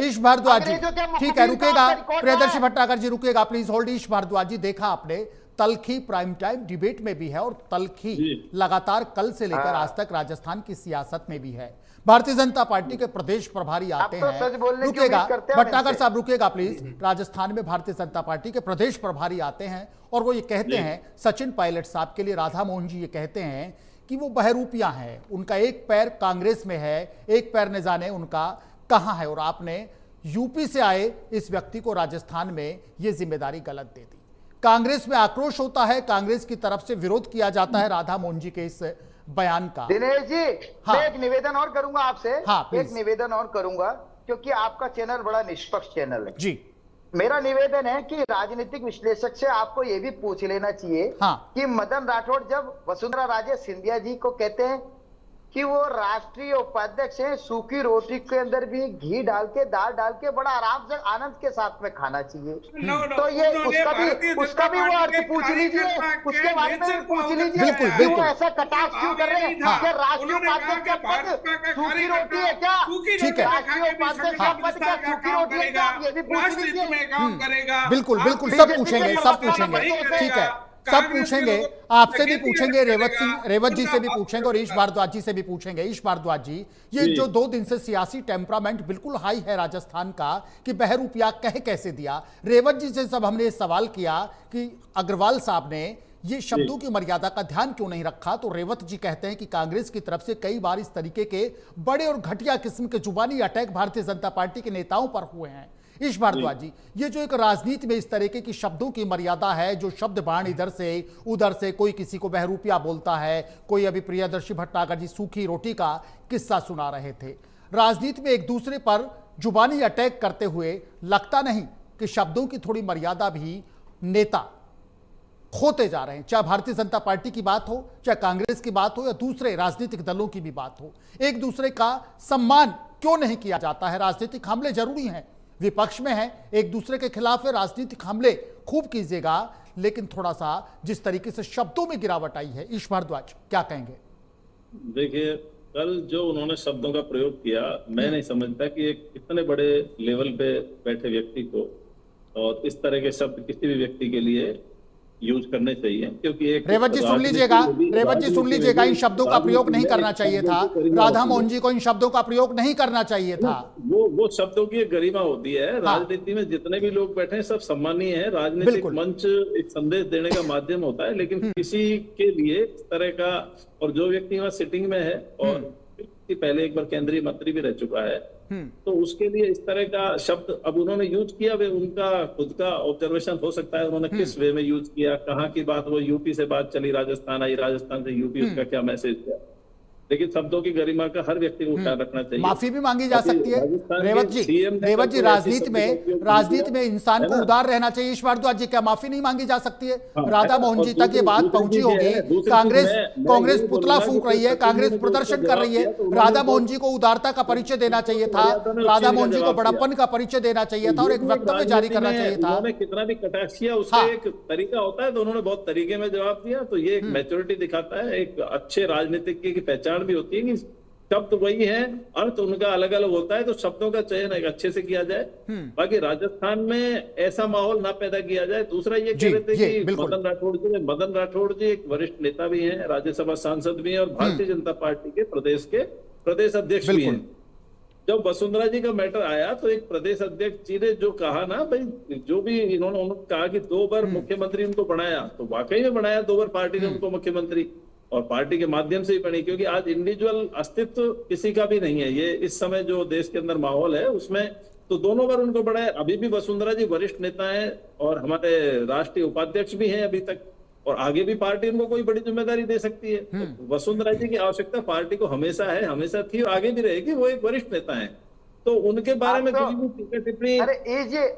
ईश भारद्वाज जी, ठीक है रुकेगा। प्रियदर्शी भट्टागर जी रुकेगा प्लीज होल्ड। ईश भारद्वाज जी, देखा आपने, तलखी प्राइम टाइम डिबेट में भी है और तलखी लगातार कल से लेकर आज तक राजस्थान की सियासत में भी है। भारतीय जनता पार्टी के प्रदेश प्रभारी आते हैं। रुकेगा भट्टागर साहब, रुकेगा प्लीज। राजस्थान में भारतीय जनता पार्टी के प्रदेश प्रभारी आते हैं और वो ये कहते हैं, सचिन पायलट साहब के लिए राधा मोहन जी ये कहते हैं कि वो बहरूपियां हैं, उनका एक पैर कांग्रेस में है, एक पैर न जाने उनका कहां है। और आपने यूपी से आए इस व्यक्ति को राजस्थान में ये जिम्मेदारी गलत दे दी। कांग्रेस में आक्रोश होता है, कांग्रेस की तरफ से विरोध किया जाता है राधा मोहन जी के इस बयान का। दिनेश जी, हाँ, मैं एक निवेदन और करूंगा आपसे। हाँ, एक निवेदन और करूंगा क्योंकि आपका चैनल बड़ा निष्पक्ष चैनल है जी। मेरा निवेदन है कि राजनीतिक विश्लेषक से आपको यह भी पूछ लेना चाहिए कि मदन राठौड़ जब वसुंधरा राजे सिंधिया जी को कहते हैं कि वो राष्ट्रीय उपाध्यक्ष हैं, सूखी रोटी के अंदर भी घी डाल के, दाल डाल के बड़ा आराम से आनंद के साथ में खाना चाहिए। तो ये उसका भी वो अर्थ पूछ लीजिए, उसके बारे में पूछ लीजिए। बिल्कुल, बिल्कुल। वो ऐसा कटाक्ष क्यों कर रहे हैं कि राष्ट्रीय उपाध्यक्ष का पद सूखी रोटी है क्या? ठीक है, राष्ट्रीय उपाध्यक्ष का पद क्या सूखी रोटी है क्या? ये भी पूछ लीजिए। बिल्कुल बिल्कुल, सब पूछेंगे, सब पूछेंगे। ठीक है, सब पूछेंगे, आपसे भी पूछेंगे, रेवत जी से भी पूछेंगे और ईश भारद्वाज जी से भी पूछेंगे। ईश भारद्वाज जी, ये जो 2 दिन से सियासी टेम्परामेंट बिल्कुल हाई है राजस्थान का कि बहरूपिया कह कैसे दिया। रेवत जी से सब हमने सवाल किया कि अग्रवाल साहब ने ये शब्दों की मर्यादा का ध्यान क्यों नहीं रखा, तो रेवत जी कहते हैं कि कांग्रेस की तरफ से कई बार इस तरीके के बड़े और घटिया किस्म के जुबानी अटैक भारतीय जनता पार्टी के नेताओं पर हुए हैं। ईश भारद्वाज जी, ये जो एक राजनीति में इस तरीके की शब्दों की मर्यादा है, जो शब्द बाण इधर से उधर से, कोई किसी को बहरूपिया बोलता है, कोई अभी प्रियदर्शी भट्टागर जी सूखी रोटी का किस्सा सुना रहे थे। राजनीति में एक दूसरे पर जुबानी अटैक करते हुए लगता नहीं कि शब्दों की थोड़ी मर्यादा भी नेता खोते जा रहे हैं? चाहे भारतीय जनता पार्टी की बात हो, चाहे कांग्रेस की बात हो, या दूसरे राजनीतिक दलों की भी बात हो, एक दूसरे का सम्मान क्यों नहीं किया जाता है? राजनीतिक हमले जरूरी हैं, विपक्ष में है, एक दूसरे के खिलाफ है, राजनीतिक हमले खूब कीजिएगा, लेकिन थोड़ा सा जिस तरीके से शब्दों में गिरावट आई है, ईश भारद्वाज क्या कहेंगे? देखिए, कल जो उन्होंने शब्दों का प्रयोग किया, मैं नहीं समझता कि एक इतने बड़े लेवल पे बैठे व्यक्ति को और इस तरह के शब्द किसी भी व्यक्ति के लिए यूज करने चाहिए, क्योंकि एक रेवत जी सुन लीजिएगा, रेवत जी सुन लीजिएगा, इन शब्दों का प्रयोग नहीं करना चाहिए था। राधा मोहन जी को इन शब्दों का प्रयोग नहीं करना चाहिए था। वो शब्दों की एक गरिमा होती है। राजनीति में जितने भी लोग बैठे हैं सब सम्मानीय है। राजनीतिक मंच एक संदेश देने का माध्यम होता है, लेकिन किसी के लिए इस तरह का, और जो व्यक्ति वहां सिटिंग में है और पहले एक बार केंद्रीय मंत्री भी रह चुका है, तो उसके लिए इस तरह का शब्द अब उन्होंने यूज किया, वे उनका खुद का ऑब्जर्वेशन हो सकता है उन्होंने किस वे में यूज किया, कहाँ की बात, वो यूपी से बात चली, राजस्थान आई, राजस्थान से यूपी, उसका क्या मैसेज दिया। लेकिन शब्दों की गरिमा का हर व्यक्ति को ख्याल रखना चाहिए। माफी भी मांगी जा सकती है रेवत जी। रेवत जी, राजनीति में इंसान को उदार रहना चाहिए। ईश भारद्वाज जी, क्या माफी नहीं मांगी जा सकती है? राधा मोहन जी तक ये बात पहुंची होगी, कांग्रेस पुतला फूंक रही है, कांग्रेस प्रदर्शन कर रही है। राधा मोहन जी को उदारता का परिचय देना चाहिए था, राधा मोहन जी को बड़प्पन का परिचय देना चाहिए था और एक वक्तव्य जारी करना चाहिए था। कितना भी कटाक्ष किया, उसका एक तरीका होता है, तो उन्होंने बहुत तरीके में जवाब दिया। तो ये एक मैच्योरिटी दिखाता है, एक अच्छे राजनीतिक की पहचान भी होती है कि शब्द वही है, अर्थ उनका अलग अलग होता है, तो शब्दों का चयन एक अच्छे से किया जाए। बाकी राजस्थान में ऐसा माहौल ना पैदा किया जाए। दूसरा ये कह रहे थे कि मदन राठौड़ जी एक वरिष्ठ नेता भी हैं, राज्यसभा सांसद भी हैं और भारतीय जनता पार्टी के प्रदेश अध्यक्ष भी हैं। जब वसुंधरा जी का मैटर आया तो एक प्रदेश अध्यक्ष जी ने जो कहा ना, भाई जो भी उन्होंने कहा कि 2 बार मुख्यमंत्री उनको बनाया, तो वाकई में बनाया 2 बार पार्टी ने उनको मुख्यमंत्री, और पार्टी के माध्यम से ही बनी, क्योंकि आज इंडिविजुअल अस्तित्व किसी का भी नहीं है। ये इस समय जो देश के अंदर माहौल है उसमें तो दोनों बार उनको बढ़ाया। अभी भी वसुंधरा जी वरिष्ठ नेता हैं और हमारे राष्ट्रीय उपाध्यक्ष भी हैं अभी तक, और आगे भी पार्टी उनको कोई बड़ी जिम्मेदारी दे सकती है। तो वसुंधरा जी की आवश्यकता पार्टी को हमेशा है, हमेशा थी और आगे भी रहेगी। वो एक वरिष्ठ नेता है, तो उनके बारे में कोई भी टिप्पणी, अरे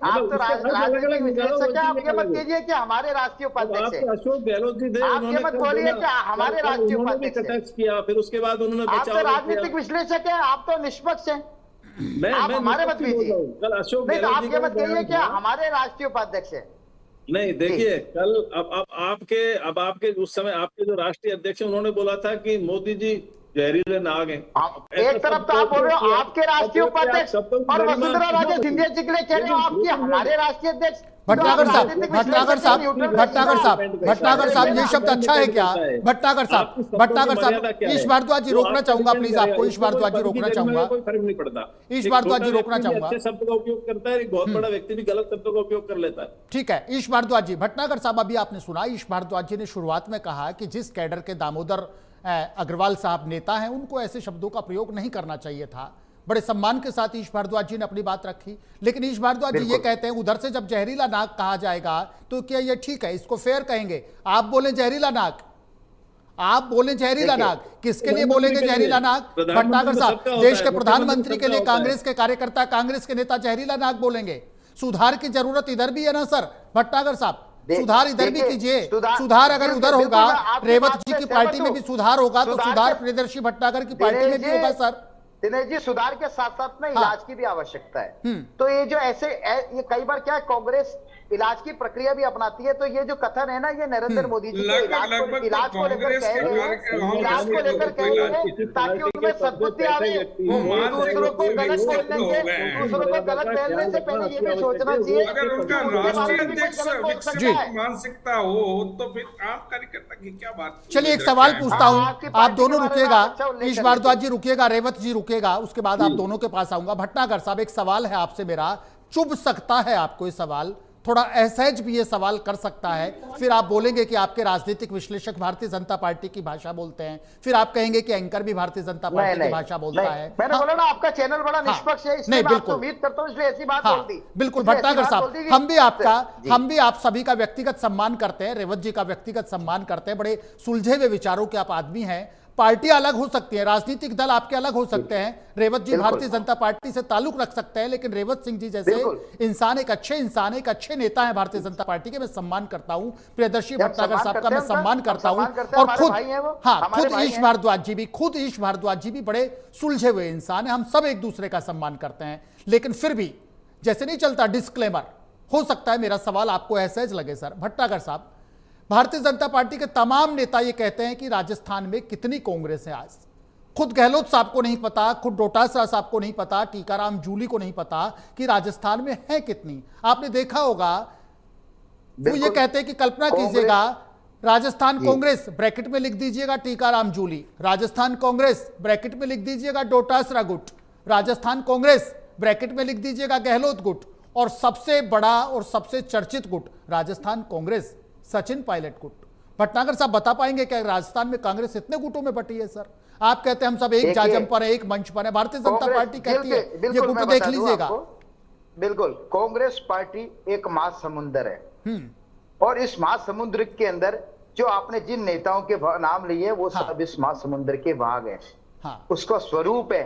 आप तो राजनीतिक विश्लेषक हैं, आप ये मत कीजिए कि हमारे राष्ट्रीय उपाध्यक्ष हैं। अशोक गहलोत जी थे, आप ये मत बोलिए कि हमारे राष्ट्रीय उपाध्यक्ष हैं। किया, फिर उसके बाद उन्होंने आप तो राजनीतिक विश्लेषक हैं, आप तो निष्पक्ष हैं। आप हमारे मत कीजिए, अशोक नहीं तो आप ये मत कहिए कि हमारे राष्ट्रीय उपाध्यक्ष हैं। नहीं, देखिए कल अब आपके उस समय आपके जो राष्ट्रीय अध्यक्ष हैं उन्होंने बोला था कि मोदी जी जहरीले नाग हैं। एक तरफ तो आप बोल रहे हो आपके राष्ट्रीय उपाध्यक्ष और वसुंधरा राजे सिंधिया जी के लिए कह रहे हो आपके हमारे राष्ट्रीय अध्यक्ष। भटनागर साहब, ये शब्द अच्छा है क्या? भटनागर साहब, ईश भारद्वाज जी रोकना चाहूंगा प्लीज आपको। ईश भारद्वाज जी रोकना चाहूंगा, कोई फर्क नहीं पड़ता। ईश भारद्वाज जी रोकना चाहूंगा। अच्छे शब्द का उपयोग करता है, एक बहुत बड़ा व्यक्ति भी गलत शब्दों का उपयोग कर लेता है। ठीक है ईश भारद्वाज जी। भटनागर साहब, अभी आपने सुना ईश भारद्वाज जी ने शुरुआत में कहा कि जिस कैडर के दामोदर अग्रवाल साहब नेता हैं उनको ऐसे शब्दों का प्रयोग नहीं करना चाहिए था। बड़े सम्मान के साथ ईश भारद्वाज जी ने अपनी बात रखी, लेकिन ईश भारद्वाज जी ये कहते हैं उधर से जब जहरीला नाग कहा जाएगा तो क्या ये ठीक है, इसको फेयर कहेंगे? आप बोले जहरीला नाग, आप बोले जहरीला नाग, किसके लिए बोलेंगे जहरीला नाग? भटनागर साहब, देश के प्रधानमंत्री के लिए कांग्रेस के कार्यकर्ता, कांग्रेस के नेता जहरीला नाग बोलेंगे? सुधार की जरूरत इधर भी है ना सर भटनागर साहब, सुधार इधर भी कीजिए। सुधार अगर उधर होगा, रेवत जी की पार्टी में भी सुधार होगा तो सुधार प्रियदर्शी भटनागर की पार्टी में भी होगा सर। दिनेश जी, सुधार के साथ साथ में इलाज की भी आवश्यकता है। तो ये जो ऐसे ये कई बार क्या है, कांग्रेस इलाज की प्रक्रिया भी अपनाती है। तो ये जो कथन है ना, ये नरेंद्र मोदी जी के इलाज को लेकर कह रहे हैं, इलाज को लेकर कह रहे हैं ताकि उनमें सद्बुद्धि आवे। दूसरों को गलत बोलने से पहले ये भी सोचना चाहिए अगर उनका राष्ट्रीय अध्यक्ष मानसिकता हो तो फिर आम कार्यकर्ता की क्या बात। चलिए एक सवाल पूछता हूं, आप दोनों रुकिएगा, ईश भारद्वाज जी रुकिएगा, रेवत जी रुकिएगा, उसके बाद आप दोनों के पास आऊंगा। भटनागर साहब, एक सवाल है आपसे मेरा, चुभ सकता है आपको ये सवाल, थोड़ा असहज भी ये सवाल कर सकता है, फिर आप बोलेंगे कि आपके राजनीतिक विश्लेषक भारतीय जनता पार्टी की भाषा बोलते हैं, फिर आप कहेंगे कि एंकर भी भारतीय जनता पार्टी की भाषा बोलता है। मैंने बोला ना आपका चैनल बड़ा निष्पक्ष है, इसलिए मैं उम्मीद करता हूं, इसलिए ऐसी बात बोल दी। बिल्कुल भटनागर साहब, हम भी आप सभी का व्यक्तिगत सम्मान करते हैं, रेवत जी का व्यक्तिगत सम्मान करते हैं, बड़े सुलझे हुए विचारों के आप आदमी हैं। पार्टी अलग हो सकती है, राजनीतिक दल आपके अलग हो सकते हैं, रेवत जी भारतीय जनता पार्टी से ताल्लुक रख सकते हैं, लेकिन रेवत सिंह जी जैसे इंसान एक अच्छे नेता हैं भारतीय जनता पार्टी के। मैं सम्मान करता हूं प्रियदर्शी भटनागर साहब का, मैं सम्मान करता हूं, और खुद ईश भारद्वाज जी भी बड़े सुलझे हुए इंसान हैं। हम सब एक दूसरे का सम्मान करते हैं, लेकिन फिर भी जैसे नहीं चलता डिस्क्लेमर, हो सकता है मेरा सवाल आपको असहज लगे सर। भटनागर साहब, भारतीय जनता पार्टी के तमाम नेता ये कहते हैं कि राजस्थान में कितनी कांग्रेस है आज, खुद गहलोत साहब को नहीं पता, खुद डोटासरा साहब को नहीं पता, टीकाराम जूली को नहीं पता कि राजस्थान में है कितनी। आपने देखा होगा वो ये कहते हैं कि कल्पना कीजिएगा, राजस्थान कांग्रेस ब्रैकेट में लिख दीजिएगा टीकाराम जूली, राजस्थान कांग्रेस ब्रैकेट में लिख दीजिएगा डोटासरा गुट, राजस्थान कांग्रेस ब्रैकेट में लिख दीजिएगा गहलोत गुट, और सबसे बड़ा और सबसे चर्चित गुट राजस्थान कांग्रेस सचिन पायलट गुट। भटनागर साहब बता पाएंगे क्या राजस्थान में कांग्रेस इतने गुटों में बटी है सर? आप कहते हैं हम सब एक जाजम पर है, एक मंच पर है, भारतीय जनता पार्टी कहती है ये गुट देख लीजिएगा। बिल्कुल, कांग्रेस पार्टी एक महासमुंदर है और इस महासमुद्र के अंदर जो आपने जिन नेताओं के नाम लिए वो हाँ। सब इस महासमुंदर के भाग हैं। हाँ। उसका स्वरूप है।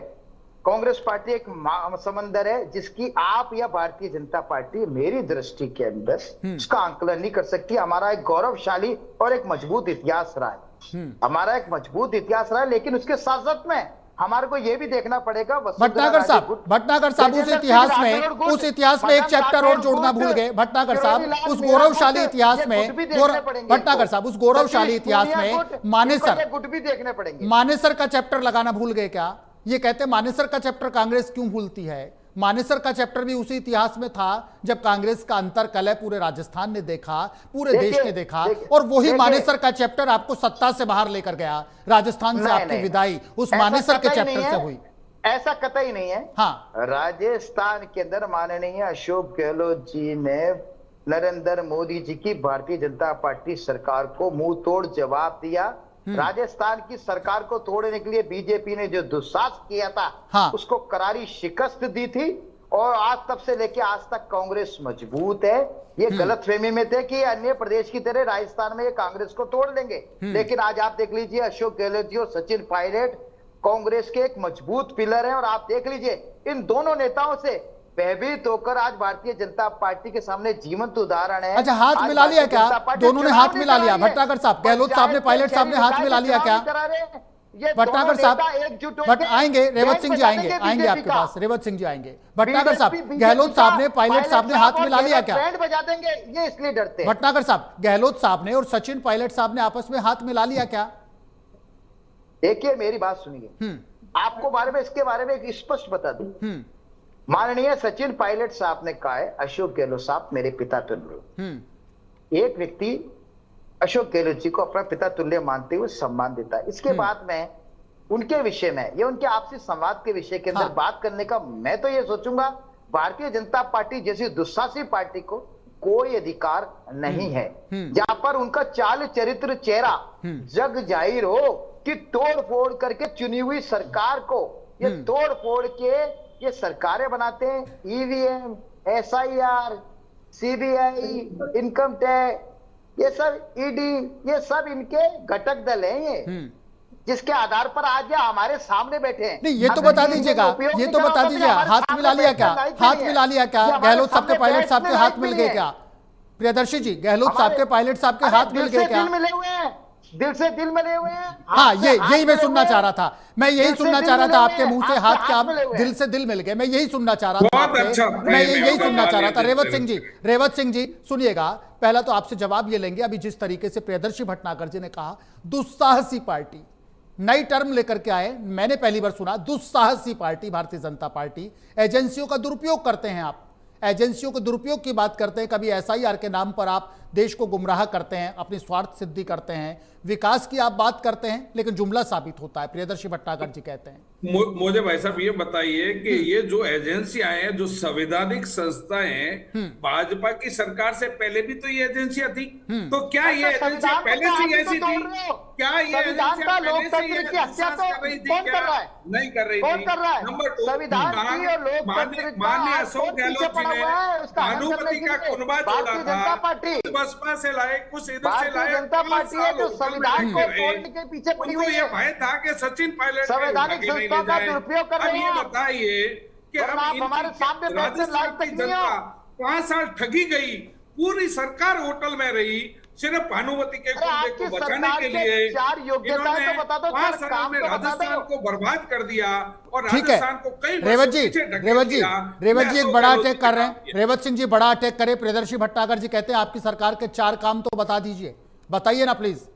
कांग्रेस पार्टी एक महासमुंदर है जिसकी आप या भारतीय जनता पार्टी मेरी दृष्टि के अंदर उसका आंकलन नहीं कर सकती। हमारा एक गौरवशाली और एक मजबूत इतिहास रहा है, हमारा एक मजबूत इतिहास रहा है, लेकिन उसके साथ साथ में हमारे को यह भी देखना पड़ेगा भटनागर साहब उस इतिहास में एक चैप्टर और जोड़ना भूल गए। भटनागर साहब उस गौरवशाली इतिहास में भटनागर साहब उस गौरवशाली इतिहास में मानेसर का चैप्टर लगाना भूल गए क्या? ये कहते हैं मानेसर का चैप्टर कांग्रेस क्यों भूलती है? मानेसर का चैप्टर भी उसी इतिहास में था जब कांग्रेस का अंतरकलह पूरे राजस्थान ने देखा, पूरे देश ने देखा, और वही मानेसर का चैप्टर आपको सत्ता से बाहर लेकर गया। राजस्थान से आपकी विदाई उस मानेसर के चैप्टर से हुई। ऐसा कतई नहीं है। हाँ, राजस्थान के अंदर माननीय अशोक गहलोत जी ने नरेंद्र मोदी जी की भारतीय जनता पार्टी सरकार को मुंह तोड़ जवाब दिया। राजस्थान की सरकार को तोड़ने के लिए बीजेपी ने जो दुस्साहस किया था, हाँ। उसको करारी शिकस्त दी थी, और आज तब से लेके आज तक कांग्रेस मजबूत है। ये गलतफहमी में थे कि अन्य प्रदेश की तरह राजस्थान में ये कांग्रेस को तोड़ लेंगे, लेकिन आज आप देख लीजिए अशोक गहलोत जी और सचिन पायलट कांग्रेस के एक मजबूत पिलर है। और आप देख लीजिए इन दोनों नेताओं से भयभीत होकर आज भारतीय जनता पार्टी के सामने जीवंत उदाहरण है। अच्छा, हाथ मिला लिया क्या? दोनों ने हाथ मिला लिया। भटनागर साहब, गहलोत साहब ने, पायलट साहब ने हाथ मिला लिया क्या? भटनागर साहब बट आएंगे, रेवत सिंह जी आएंगे आपके पास, रेवत सिंह जी आएंगे। भटनागर साहब, गहलोत साहब ने, पायलट साहब ने हाथ मिला लिया क्या? बैंड बजा देंगे ये इसलिए डरते हैं। भटनागर साहब, गहलोत साहब ने और सचिन पायलट साहब ने आपस में हाथ मिला लिया क्या? देखिए मेरी बात सुनिए, आपको बारे में इसके बारे में एक स्पष्ट बता दूं। माननीय सचिन पायलट साहब ने कहा है अशोक गहलोत साहब मेरे पिता तुल्य। एक व्यक्ति अशोक गहलोत जी को अपना पिता तुल्य मानते हुए सम्मान देता है। इसके बाद में उनके विषय में या उनके आपसी संवाद के विषय के अंदर बात करने का मैं तो ये सोचूंगा भारतीय जनता पार्टी जैसी दुस्साहसी पार्टी को कोई अधिकार नहीं है, जहां पर उनका चाल चरित्र चेहरा जग जाहिर हो कि तोड़ फोड़ करके चुनी हुई सरकार को ये तोड़ फोड़ के ये सरकारें बनाते हैं। EVM, SIR, CBI, income tax, ये सब ईडी, ये सब इनके घटक दल हैं ये, जिसके आधार पर आज ये हमारे सामने बैठे हैं। नहीं, ये तो बता दीजिएगा, ये तो बता दीजिए, हाथ मिला लिया क्या? हाथ मिला लिया क्या? गहलोत साहब के पायलट साहब के हाथ मिल गए क्या? प्रियदर्शी जी, गहलोत साहब के पायलट साहब के हाथ मिल गए क्या? मिले हुए हैं, दिल से दिल मिले हुए हैं। हाँ, यही मैं सुनना चाह रहा था। मैं यही सुनना चाह रहा था आपके मुंह से, हाथ क्या दिल से दिल मिल गए? मैं यही सुनना चाह रहा था आपसे, मैं यही सुनना चाह रहा था। रेवत सिंह जी सुनिएगा, पहला तो आपसे जवाब ये लेंगे। अभी जिस तरीके से प्रियदर्शी भटनागर जी ने कहा दुस्साहसी पार्टी, नई टर्म लेकर के आए, मैंने पहली बार सुना दुस्साहसी पार्टी भारतीय जनता पार्टी। एजेंसियों का दुरुपयोग करते हैं आप, एजेंसियों के दुरुपयोग की बात करते हैं। कभी SIR के नाम पर आप देश को गुमराह करते हैं, अपनी स्वार्थ सिद्धि करते हैं, विकास की आप बात करते हैं, लेकिन जुमला साबित होता है। प्रियदर्शी भटनागर जी कहते हैं। मुझे भाई साहब ये बताइए कि ये जो एजेंसियां हैं, जो संवैधानिक संस्थाएं हैं, भाजपा की सरकार से पहले भी तो ये एजेंसियां थी, तो क्या ये एजेंसियां पहले से ऐसी थी? क्या ये एजेंसियां पहले से ये कर रही थी? क्या नहीं कर रही थी? नंबर 2, माननीय अशोक गहलोत जी ने भानुमति का कुनबा जोड़ा था, बसपा से लाए, कुछ इधर से लाए, संविधान को तोड़ने के पीछे पड़ी हुई है। भय था कि सचिन पायलट संवैधानिक संस्थाओं का दुरुपयोग कर रहे हैं। अब ये बताइए कि अब हमारे सामने राजस्थान की जनता 5 साल ठगी गई, पूरी सरकार होटल में रही, सिर्फ भानुमति के कुनबे को बचाने के लिए इन्होंने 5 साल में राजस्थान को बर्बाद कर दिया और राजस्थान को कई रेवत जी एक बड़ा अटैक कर रहे हैं। रेवत सिंह जी बड़ा अटैक करे। प्रियदर्शी भटनागर जी कहते हैं आपकी सरकार के 4 काम तो बता दीजिए, बताइए ना प्लीज।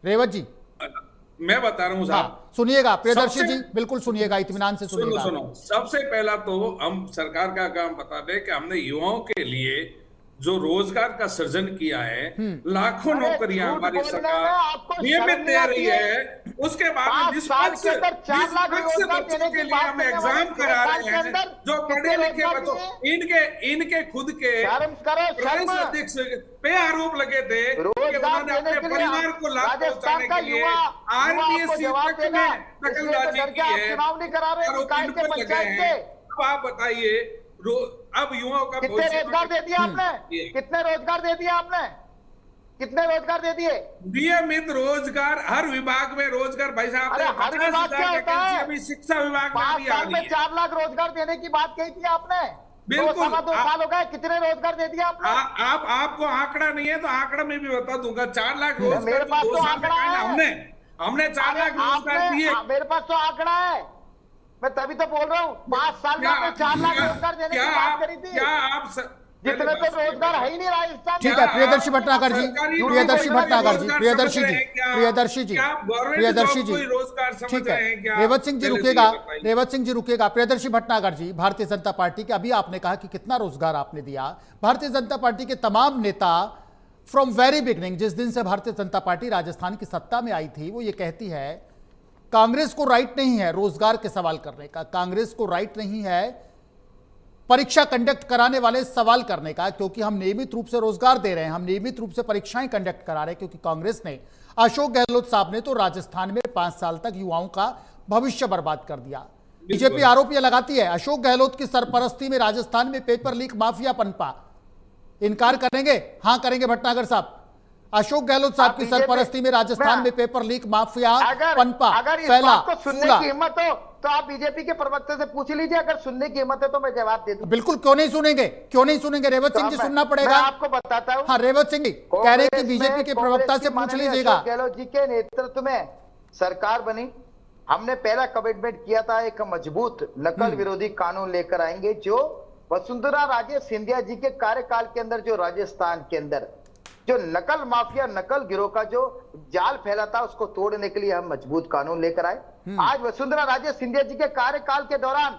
रेवत जी मैं बता रहा हूं साहब, सुनिएगा प्रियदर्शी जी, बिल्कुल सुनिएगा, इत्मीनान से सुनिएगा। सुनो, सबसे पहला तो हम सरकार का काम बता दें कि हमने युवाओं के लिए जो रोजगार का सृजन किया है, लाखों नौकरियां हमारी सरकार नियमित दे रही है। उसके बाद निष्पक्ष बच्चों के लिए हम एग्जाम करा रहे हैं, जो पढ़े लिखे बच्चों, इनके खुद के प्रदेश अध्यक्ष पे आरोप लगे थे कि उन्होंने अपने परिवार को लाभ पहुंचाने के लिए RBSC में दखलंदाजी की है, आरोप इन पर लगे हैं। अब आप बताइए, अब युवाओं का कितने रोजगार दे दिया आपने? कितने रोजगार दे दिया आपने? कितने रोजगार दे दिए? नियमित रोजगार, हर विभाग में रोजगार। भाई साहब, अरे हर विभाग क्या होता है? अभी शिक्षा विभाग में 5 भी आ साल रही में है। 4 लाख रोजगार देने की बात कही थी आपने। बिल्कुल। 2 साल हो गए, कितने रोजगार दे दिया आपने? आपको आंकड़ा नहीं है तो आंकड़ा में भी बता दूंगा। 4 लाख रोजगार मेरे पास 2 तो साल में आंकड़ा कहा ना है। हमने 4 लाख रोजगार दिए। मेरे पास तो आंकड़ा है, मैं तभी तो बोल रहा हूँ। 5 साल में आपने 4 लाख रोजगार देने की बात करी थी। क्या आप जितने तो रोजगार है ही नहीं राजस्थान में। ठीक है, प्रियदर्शी भट्टागर जी, प्रियदर्शी भट्टागर जी, प्रियदर्शी जी, प्रियदर्शी जी, प्रियदर्शी जी, ठीक है। रेवत सिंह जी रुकेगा, रेवत सिंह जी रुकेगा। प्रियदर्शी भट्टागर जी, भारतीय जनता पार्टी के, अभी आपने कहा कि कितना रोजगार आपने दिया। भारतीय जनता पार्टी के तमाम नेता फ्रॉम वेरी बिगनिंग, जिस दिन से भारतीय जनता पार्टी राजस्थान की सत्ता में आई थी, वो ये कहती है कांग्रेस को राइट नहीं है रोजगार के सवाल करने का, कांग्रेस को राइट नहीं है परीक्षा कंडक्ट कराने वाले सवाल करने का, क्योंकि हम नियमित रूप से रोजगार दे रहे हैं, हम नियमित रूप से परीक्षाएं कंडक्ट करा रहे हैं। क्योंकि कांग्रेस ने, अशोक गहलोत साहब ने तो राजस्थान में 5 साल तक युवाओं का भविष्य बर्बाद कर दिया। बीजेपी आरोप यह लगाती है अशोक गहलोत की सरपरस्ती में राजस्थान में पेपर लीक माफिया पनपा। इनकार करेंगे? हां करेंगे भट्टागर साहब। अशोक गहलोत साहब की सरपरस्ती में राजस्थान में पेपर लीक माफिया पनपा, फैला, सुनने की हिम्मत हो तो आप बीजेपी के प्रवक्ता से पूछ लीजिए। अगर सुनने की हिम्मत है तो मैं जवाब दे दूं। बिल्कुल, क्यों नहीं सुनेंगे, क्यों नहीं सुनेंगे? रेवत सिंह जी सुनना पड़ेगा। मैं आपको बताता हूं। हाँ, रेवत सिंह जी कह रहे हैं कि बीजेपी के प्रवक्ता से पूछ लीजिएगा। अशोक गहलोत जी के नेतृत्व में सरकार बनी, हमने पहला कमिटमेंट किया था एक मजबूत नकल विरोधी कानून लेकर आएंगे, जो वसुंधरा राजे सिंधिया जी के कार्यकाल के अंदर जो राजस्थान के अंदर जो नकल माफिया, नकल गिरोह का जो जाल फैला था, उसको तोड़ने के लिए हम मजबूत कानून लेकर आए। आज वसुंधरा राजे सिंधिया जी के कार्यकाल के दौरान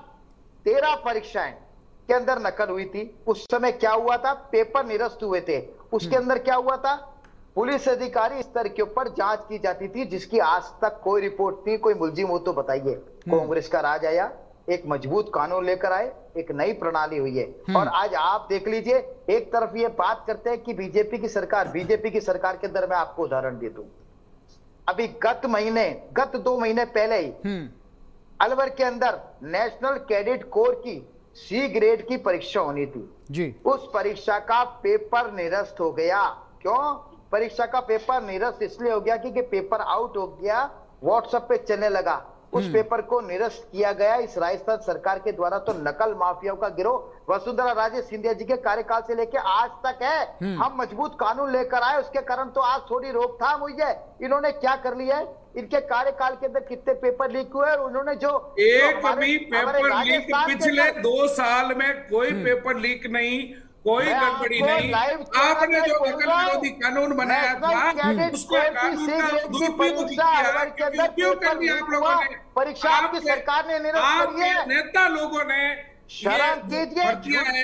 13 परीक्षाएं के अंदर नकल हुई थी। उस समय क्या हुआ था? पेपर निरस्त हुए थे। उसके अंदर क्या हुआ था? पुलिस अधिकारी स्तर के ऊपर जांच की जाती थी, जिसकी आज तक कोई रिपोर्ट नहीं, कोई मुलजिम हो तो बताइए। कांग्रेस का राज आया, एक मजबूत कानून लेकर आए, एक नई प्रणाली हुई है। और आज आप देख लीजिए, एक तरफ ये बात करते हैं कि बीजेपी की सरकार के अंदर मैं आपको उदाहरण दे दूं। अभी गत 2 महीने पहले ही अलवर के अंदर नेशनल कैडेट कोर की सी ग्रेड की परीक्षा होनी थी जी। उस परीक्षा का पेपर निरस्त हो गया। क्यों परीक्षा का पेपर निरस्त? इसलिए हो गया क्योंकि पेपर आउट हो गया, व्हाट्सएप पे चलने लगा। उस पेपर को निरस्त किया गया इस राजस्थान सरकार के द्वारा। तो नकल माफियाओं का गिरोह वसुंधरा राजे सिंधिया जी के कार्यकाल से लेकर आज तक है। हम मजबूत कानून लेकर आए, उसके कारण तो आज थोड़ी रोकथाम हुई है। इन्होंने क्या कर लिया है? इनके कार्यकाल के अंदर कितने पेपर लीक हुए, और उन्होंने जो एक भी पेपर लीक पिछले 2 साल में कोई पेपर लीक नहीं, कोई गड़बड़ी नहीं। आपने जो नकल विरोधी कानून बनाया था, उसको कानून का दुरुपयोग किया। उपयोग कर दिया आप लोगों ने। परीक्षा आपकी सरकार ने निरस्त करी है। नेता लोगों ने शर्म कीजिए,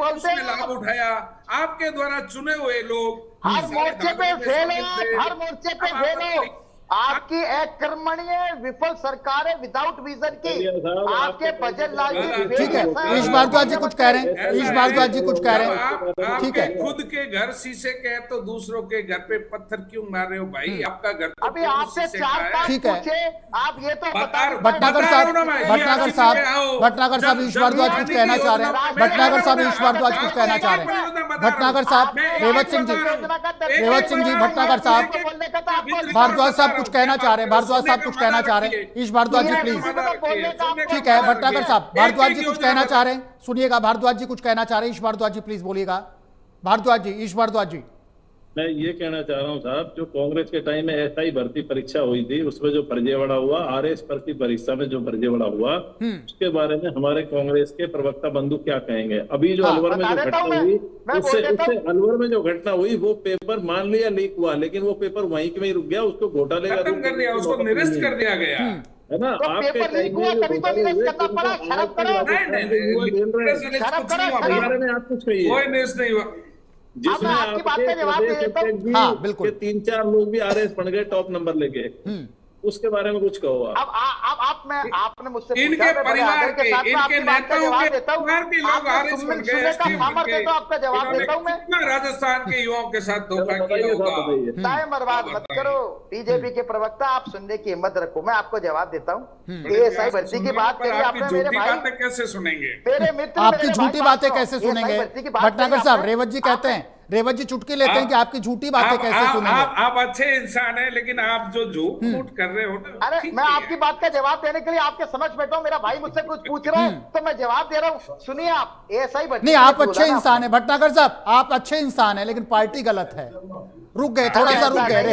उसमें लाभ उठाया। आपके द्वारा चुने हुए लोग हर मोर्चे पे फेल हो, हर मोर्चे पे फेल हो। आपकी एक कर्मणीय विफल सरकार है, विदाउट विजन की। आपके बजट लालची। ठीक है, ईश भारद्वाज जी कुछ कह रहे हैं, ईश भारद्वाज जी कुछ कह रहे हैं। ठीक है, खुद के घर शीशे के हैं तो दूसरों के घर पे पत्थर क्यों मार रहे हो भाई? आपका घर तो अभी आपसे 4 बार पूछे, आप ये तो बता। भट्टागर साहब ईश भारद्वाज कुछ कहना चाह रहे हैं। भट्टागर साहब ईश भारद्वाज कुछ कहना चाह रहे हैं। भट्टागर साहब, रेवत सिंह जी, भट्टागर साहब, भारद्वाज साहब कुछ कहना चाह रहे हैं। भारद्वाज साहब कुछ कहना चाह रहे हैं। ईश भारद्वाज जी प्लीज। ठीक है भट्टागर साहब, भारद्वाज जी कुछ कहना चाह रहे हैं, सुनिएगा। भारद्वाज जी कुछ कहना चाह रहे हैं, ईश भारद्वाज जी प्लीज बोलिएगा। भारद्वाज जी, ईश भारद्वाज जी। मैं ये कहना चाह रहा हूँ साहब, जो कांग्रेस के टाइम में एसआई भर्ती परीक्षा हुई थी, उसमें जो फर्जीवाड़ा हुआ, आरएस भर्ती परीक्षा में जो फर्जीवाड़ा हुआ, उसके बारे में हमारे कांग्रेस के प्रवक्ता बंधु क्या कहेंगे? अभी जो अलवर में जो घटना हुई, उससे अलवर में जो घटना हुई, वो पेपर मान लिया लीक हुआ, लेकिन वो पेपर वहीं के वहीं रुक गया, उसको घोटाले का खत्म कर दिया, उसको निरस्त कर दिया गया है ना। आपके टाइम में आप कुछ कहिए, कोई निरस्त नहीं हुआ। जिसमें आपके प्रदेश हाँ, बिल्कुल 3-4 लोग भी आरएस बन गए टॉप नंबर लेके, उसके बारे में कुछ कहो। आपने मुझसे इनके परिवार के, इनके नेताओं के परिवार के लोग आरएस बन गए। तो आपका जवाब देता हूं मैं। राजस्थान के युवाओं के साथ धोखा किया होगा। टाइम बर्बाद मत करो। बीजेपी के प्रवक्ता, आप सुनने की हिम्मत रखो, मैं आपको जवाब देता हूँ। एएसआई भर्ती की बात करी आपने, मेरे भाई कैसे सुनेंगे? मेरे मित्र, आपकी झूठी बातें कैसे सुनेंगे? भट्टागर साहब, रेवत जी कहते हैं रेवत जी चुटकी लेते हैं कि आपकी झूठी बातें कैसे सुनेंगे। आप अच्छे इंसान हैं, लेकिन आप जो झूठ मूठ कर रहे हो ना, अरे मैं आपकी बात का जवाब देने के लिए आपके समझ बैठा हूं। मेरा भाई मुझसे कुछ पूछ रहा है तो मैं जवाब दे रहा हूं। सुनिए, आप ऐसा ही नहीं, आप अच्छे इंसान है भटनागर साहब, आप अच्छे इंसान है, लेकिन पार्टी गलत है। रुक गए, थोड़ा सा रुक गए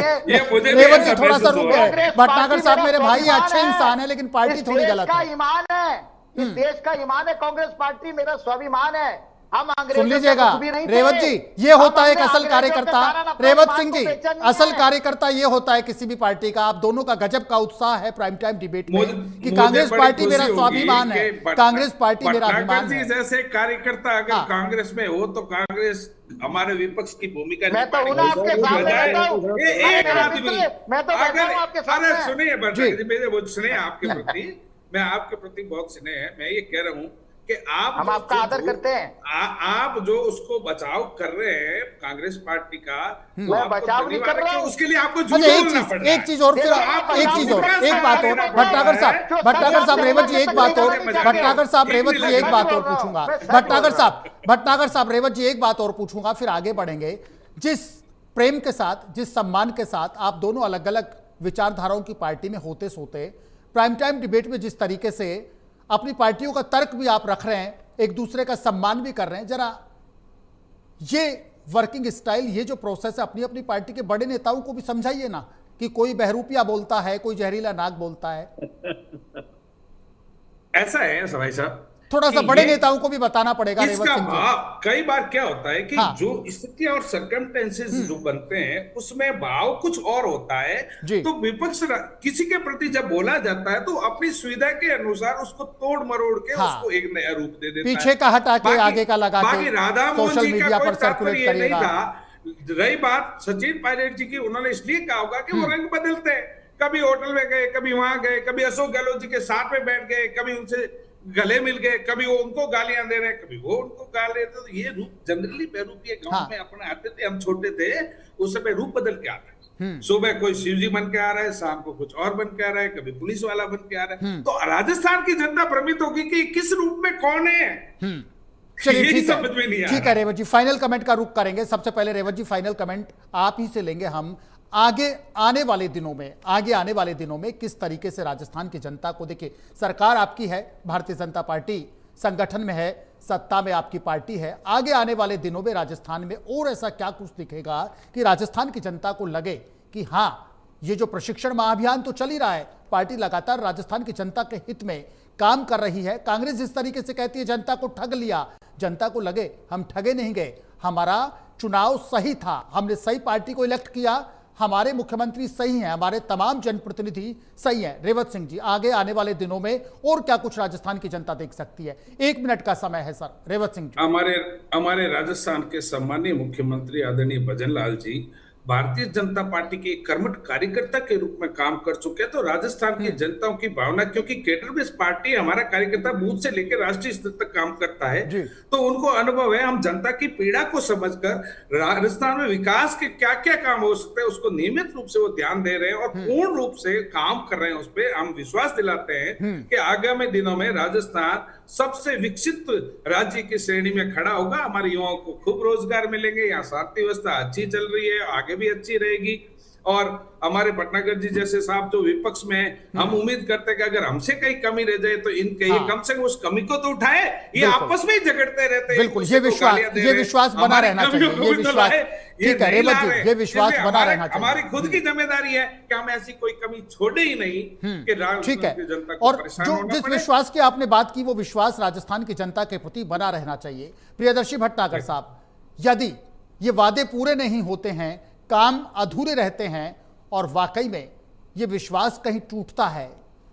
रेवत जी, थोड़ा सा रुक गए। भटनागर साहब मेरे भाई अच्छे इंसान है, लेकिन पार्टी थोड़ी गलत है। ईमान है, इस देश का ईमान है कांग्रेस पार्टी, मेरा स्वाभिमान है। हम सुन लीजिएगा रेवत जी, ये होता है एक असल कार्यकर्ता। रेवत सिंह जी, असल कार्यकर्ता ये होता है किसी भी पार्टी का। आप दोनों का गजब का उत्साह है प्राइम टाइम डिबेट में कि कांग्रेस पार्टी मेरा स्वाभिमान है, कांग्रेस पार्टी मेरा अभिमान है। जैसे कार्यकर्ता अगर कांग्रेस में हो तो कांग्रेस हमारे विपक्ष की भूमिका मैं तो हूं आपके सामने बैठा हूं। एक आदमी, मैं तो बैठा हूं आपके सामने। अरे सुनिए मेरे वो स्नेह आपके प्रति, मैं आपके प्रति बहुत स्नेह है। मैं ये कह रहा हूं कि हम आपका आदर करते हैं। आप जो उसको बचाव कर रहे हैं कांग्रेस पार्टी का, मैं बचाव नहीं कर रहा हूं। उसके लिए आपको एक चीज और, एक चीज और, एक बात और भटनागर साहब रेवत जी, एक बात और भटनागर साहब रेवत जी, एक बात और पूछूंगा भटनागर साहब रेवत जी, एक बात और पूछूंगा, फिर आगे बढ़ेंगे। जिस प्रेम के साथ, जिस सम्मान के साथ आप दोनों अलग अलग विचारधाराओं की पार्टी में होते सोते प्राइम टाइम डिबेट में जिस तरीके से अपनी पार्टियों का तर्क भी आप रख रहे हैं, एक दूसरे का सम्मान भी कर रहे हैं, जरा ये वर्किंग स्टाइल, ये जो प्रोसेस है, अपनी अपनी पार्टी के बड़े नेताओं को भी समझाइए ना कि कोई बहरूपिया बोलता है, कोई जहरीला नाक बोलता है। ऐसा है भाई साहब, थोड़ा सा बड़े नेताओं को भी बताना पड़ेगा। इसका भाव कई बार क्या होता है कि जो स्थितियां और सर्कमस्टेंसेस जो बनते हैं उसमें भाव कुछ और होता है। तो विपक्ष किसी के प्रति जब बोला जाता है तो अपनी सुविधा के अनुसार उसको तोड़ मरोड़ के उसको एक नया रूप दे देता है, पीछे का हटा के आगे का लगा के। बाकी राधा मोहन जी का कोई तात्पर्य नहीं करेगा। था। रही बात सचिन पायलट जी की, उन्होंने इसलिए कहा होगा कि वो रंग बदलते हैं, कभी होटल में गए, कभी वहां गए, कभी अशोक गहलोत जी के साथ में बैठ गए, कभी उनसे गले मिल गए, कभी वो उनको गालियां दे रहे, कभी वो उनको गाल रहे थे। तो ये रूप जनरली बहरूपिया गांव में अपने आते थे, हम छोटे थे उस समय रूप बदल के आता है। सुबह कोई शिवजी बन के आ रहा है, शाम को कुछ और बन के आ रहा है, कभी पुलिस वाला बन के आ रहा है। तो राजस्थान की जनता भ्रमित होगी कि किस रूप में कौन है। चलिए ठीक है रेवत जी, फाइनल कमेंट का रुख करेंगे। सबसे पहले रेवत जी, फाइनल कमेंट आप ही से लेंगे हम। आगे आने वाले दिनों में किस तरीके से राजस्थान की जनता को, देखिए सरकार आपकी है, भारतीय जनता पार्टी संगठन में है, सत्ता में आपकी पार्टी है, आगे आने वाले दिनों में राजस्थान में और ऐसा क्या कुछ दिखेगा कि राजस्थान की जनता को लगे कि हाँ, ये जो प्रशिक्षण महाअभियान तो चल ही रहा है, पार्टी लगातार राजस्थान की जनता के हित में काम कर रही है। कांग्रेस जिस तरीके से कहती है जनता को ठग लिया, जनता को लगे हम ठगे नहीं गए, हमारा चुनाव सही था, हमने सही पार्टी को इलेक्ट किया, हमारे मुख्यमंत्री सही हैं, हमारे तमाम जनप्रतिनिधि सही हैं। रेवत सिंह जी, आगे आने वाले दिनों में और क्या कुछ राजस्थान की जनता देख सकती है? 1 मिनट का समय है सर। रेवत सिंह जी। हमारे राजस्थान के सम्मानीय मुख्यमंत्री आदरणीय भजनलाल जी भारतीय जनता पार्टी के कर्मठ कार्यकर्ता के रूप में काम कर चुके हैं। तो राजस्थान की जनताओं की भावना, क्योंकि केडर बेस्ड पार्टी हमारा कार्यकर्ता बूथ से लेकर राष्ट्रीय स्तर तक काम करता है, तो उनको अनुभव है। हम जनता की पीड़ा को समझकर राजस्थान में विकास के क्या क्या काम हो सकते हैं उसको नियमित रूप से वो ध्यान दे रहे हैं और पूर्ण रूप से काम कर रहे हैं। उस पर हम विश्वास दिलाते हैं कि आगामी दिनों में राजस्थान सबसे विकसित राज्य की श्रेणी में खड़ा होगा। हमारे युवाओं को खूब रोजगार मिलेंगे, यहाँ शांति व्यवस्था अच्छी चल रही है, आगे भी अच्छी रहेगी। और हमारे भटनागर जी जैसे साहब जो विपक्ष में, हम उम्मीद करते हैं कि अगर हमसे कहीं कमी रह जाए तो इनके ये कम से कम उस कमी को तो उठाए। ये आपस में ही झगड़ते रहते हैं। बिल्कुल, ये विश्वास बना रहना चाहिए। ये विश्वास, ठीक है रेवत जी, ये विश्वास बना रहना चाहिए। हमारी खुद की जिम्मेदारी है कि हम ऐसी कोई कमी छोड़े ही नहीं कि ठीक है। जनता को और परेशान जो होना जिस पड़े। विश्वास की आपने बात की, वो विश्वास राजस्थान की जनता के प्रति बना रहना चाहिए। प्रियदर्शी भटनागर साहब, यदि ये वादे पूरे नहीं होते हैं, काम अधूरे रहते हैं और वाकई में ये विश्वास कहीं टूटता है,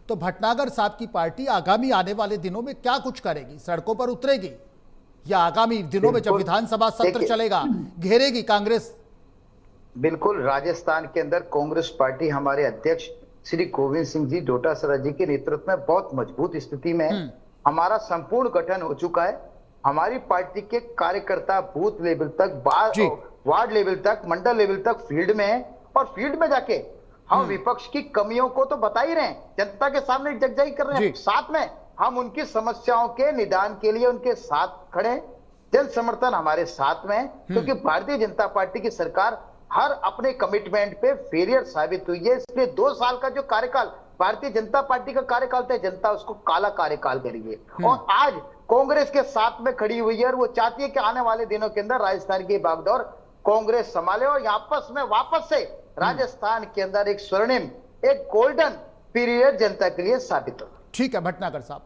तो भटनागर साहब की पार्टी आगामी आने वाले दिनों में क्या कुछ करेगी? सड़कों पर उतरेगी या आगामी दिनों में जब विधानसभा सत्र चलेगा घेरेगी कांग्रेस? बिल्कुल, राजस्थान के अंदर कांग्रेस पार्टी हमारे अध्यक्ष श्री गोविंद सिंह जी डोटासरा जी के नेतृत्व में बहुत मजबूत स्थिति में है। हमारा संपूर्ण गठन हो चुका है। हमारी पार्टी के कार्यकर्ता बूथ लेवल तक, वार्ड लेवल तक, मंडल लेवल तक फील्ड में है और फील्ड में जाके हम विपक्ष की कमियों को तो बता ही रहे हैं, जनता के सामने जगजाहिर कर रहे हैं। साथ में हम उनकी समस्याओं के निदान के लिए उनके साथ खड़े हैं। जन समर्थन हमारे साथ में है, क्योंकि भारतीय जनता पार्टी की सरकार हर अपने कमिटमेंट पे फेलियर साबित हुई है। इसलिए 2 साल का जो कार्यकाल भारतीय जनता पार्टी का कार्यकाल था, जनता उसको काला कार्यकाल करेगी और आज कांग्रेस के साथ में खड़ी हुई है और वो चाहती है कि आने वाले दिनों के अंदर राजस्थान की बागडोर कांग्रेस संभाले और आपस में वापस से राजस्थान के अंदर एक स्वर्णिम, एक गोल्डन पीरियड जनता के लिए साबित हो। ठीक है भटनागर साहब,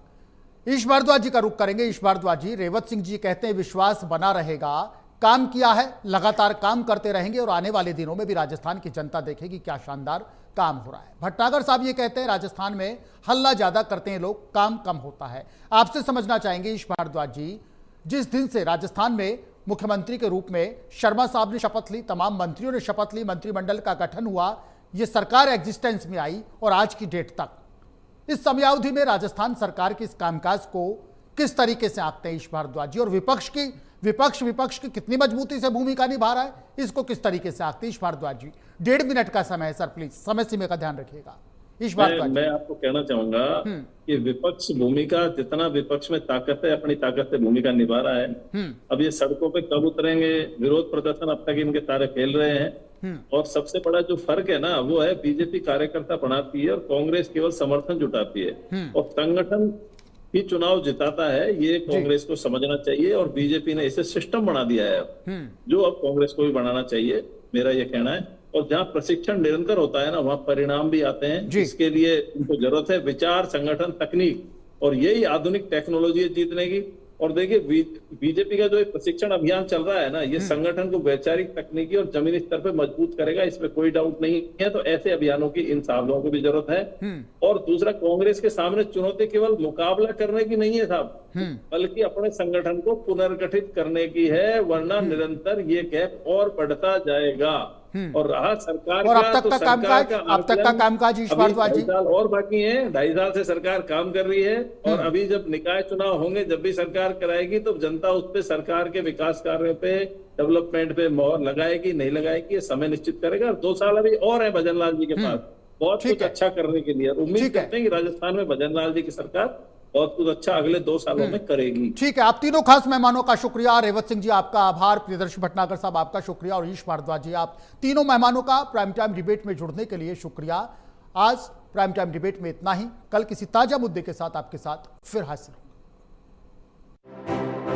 ईश भारद्वाज जी का रुख करेंगे। ईश भारद्वाज जी, रेवत सिंह जी कहते हैं विश्वास बना रहेगा, काम किया है, लगातार काम करते रहेंगे और आने वाले दिनों में भी राजस्थान की जनता देखेगी क्या शानदार काम हो रहा है। भटनागर साहब ये कहते हैं राजस्थान में हल्ला ज्यादा करते हैं लोग, काम कम होता है। आपसे समझना चाहेंगे ईश भारद्वाज जी, जिस दिन से राजस्थान में मुख्यमंत्री के रूप में शर्मा साहब ने शपथ ली, तमाम मंत्रियों ने शपथ ली, मंत्रिमंडल का गठन हुआ, ये सरकार एग्जिस्टेंस में आई और आज की डेट तक, इस समयावधि में राजस्थान सरकार के इस कामकाज को किस तरीके से आंकते हैं ईश भारद्वाज जी, और विपक्ष की कितनी मजबूती से भूमिका निभा रहा है, इसको किस तरीके से आंकते हैं ईश भारद्वाज जी? 1.5 मिनट का समय है सर, प्लीज समय सीमा का ध्यान रखिएगा। ईश भारद्वाज, मैं आपको कहना चाहूंगा कि विपक्ष भूमिका, जितना विपक्ष में ताकत है, अपनी ताकत से भूमिका निभा रहा है। अब ये सड़कों पे कब उतरेंगे, विरोध प्रदर्शन अब तक इनके तारे खेल रहे हैं और सबसे बड़ा जो फर्क है ना, वो है बीजेपी कार्यकर्ता बनाती है और कांग्रेस केवल समर्थन जुटाती है और संगठन ही चुनाव जिताता है। ये कांग्रेस को समझना चाहिए और बीजेपी ने इसे सिस्टम बना दिया है जो अब कांग्रेस को भी बनाना चाहिए, मेरा ये कहना है। और जहाँ प्रशिक्षण निरंतर होता है ना, वहाँ परिणाम भी आते हैं। इसके लिए उनको जरूरत है विचार, संगठन, तकनीक, और यही आधुनिक टेक्नोलॉजी है जीतने की। और देखिए बीजेपी का जो प्रशिक्षण अभियान चल रहा है ना, ये संगठन को वैचारिक, तकनीकी और जमीनी स्तर पे मजबूत करेगा, इसमें कोई डाउट नहीं है। तो ऐसे अभियानों की इन साहबों को भी जरूरत है। और दूसरा, कांग्रेस के सामने चुनौती केवल मुकाबला करने की नहीं है साहब, बल्कि अपने संगठन को पुनर्गठित करने की है, वरना निरंतर ये गैप और बढ़ता जाएगा। और रहा सरकार और अब तक का कामकाज ईश भारद्वाज जी, 2.5 साल और बाकी है। 2.5 साल से सरकार काम कर रही है और अभी जब निकाय चुनाव होंगे, जब भी सरकार कराएगी, तो जनता उस पे, सरकार के विकास कार्यों पे, डेवलपमेंट पे मोहर लगाएगी नहीं लगाएगी, ये समय निश्चित करेगा। 2 साल अभी और है भजन लाल जी के पास बहुत कुछ अच्छा करने के लिए। उम्मीद करते हैं कि राजस्थान में भजन लाल जी की सरकार बहुत कुछ अच्छा अगले 2 सालों में करेगी। ठीक है, आप तीनों खास मेहमानों का शुक्रिया। रेवत सिंह जी आपका आभार, प्रियदर्शी भटनागर साहब आपका शुक्रिया और ईश भारद्वाज जी, आप तीनों मेहमानों का प्राइम टाइम डिबेट में जुड़ने के लिए शुक्रिया। आज प्राइम टाइम डिबेट में इतना ही, कल किसी ताजा मुद्दे के साथ आपके साथ फिर हाजिर हूं।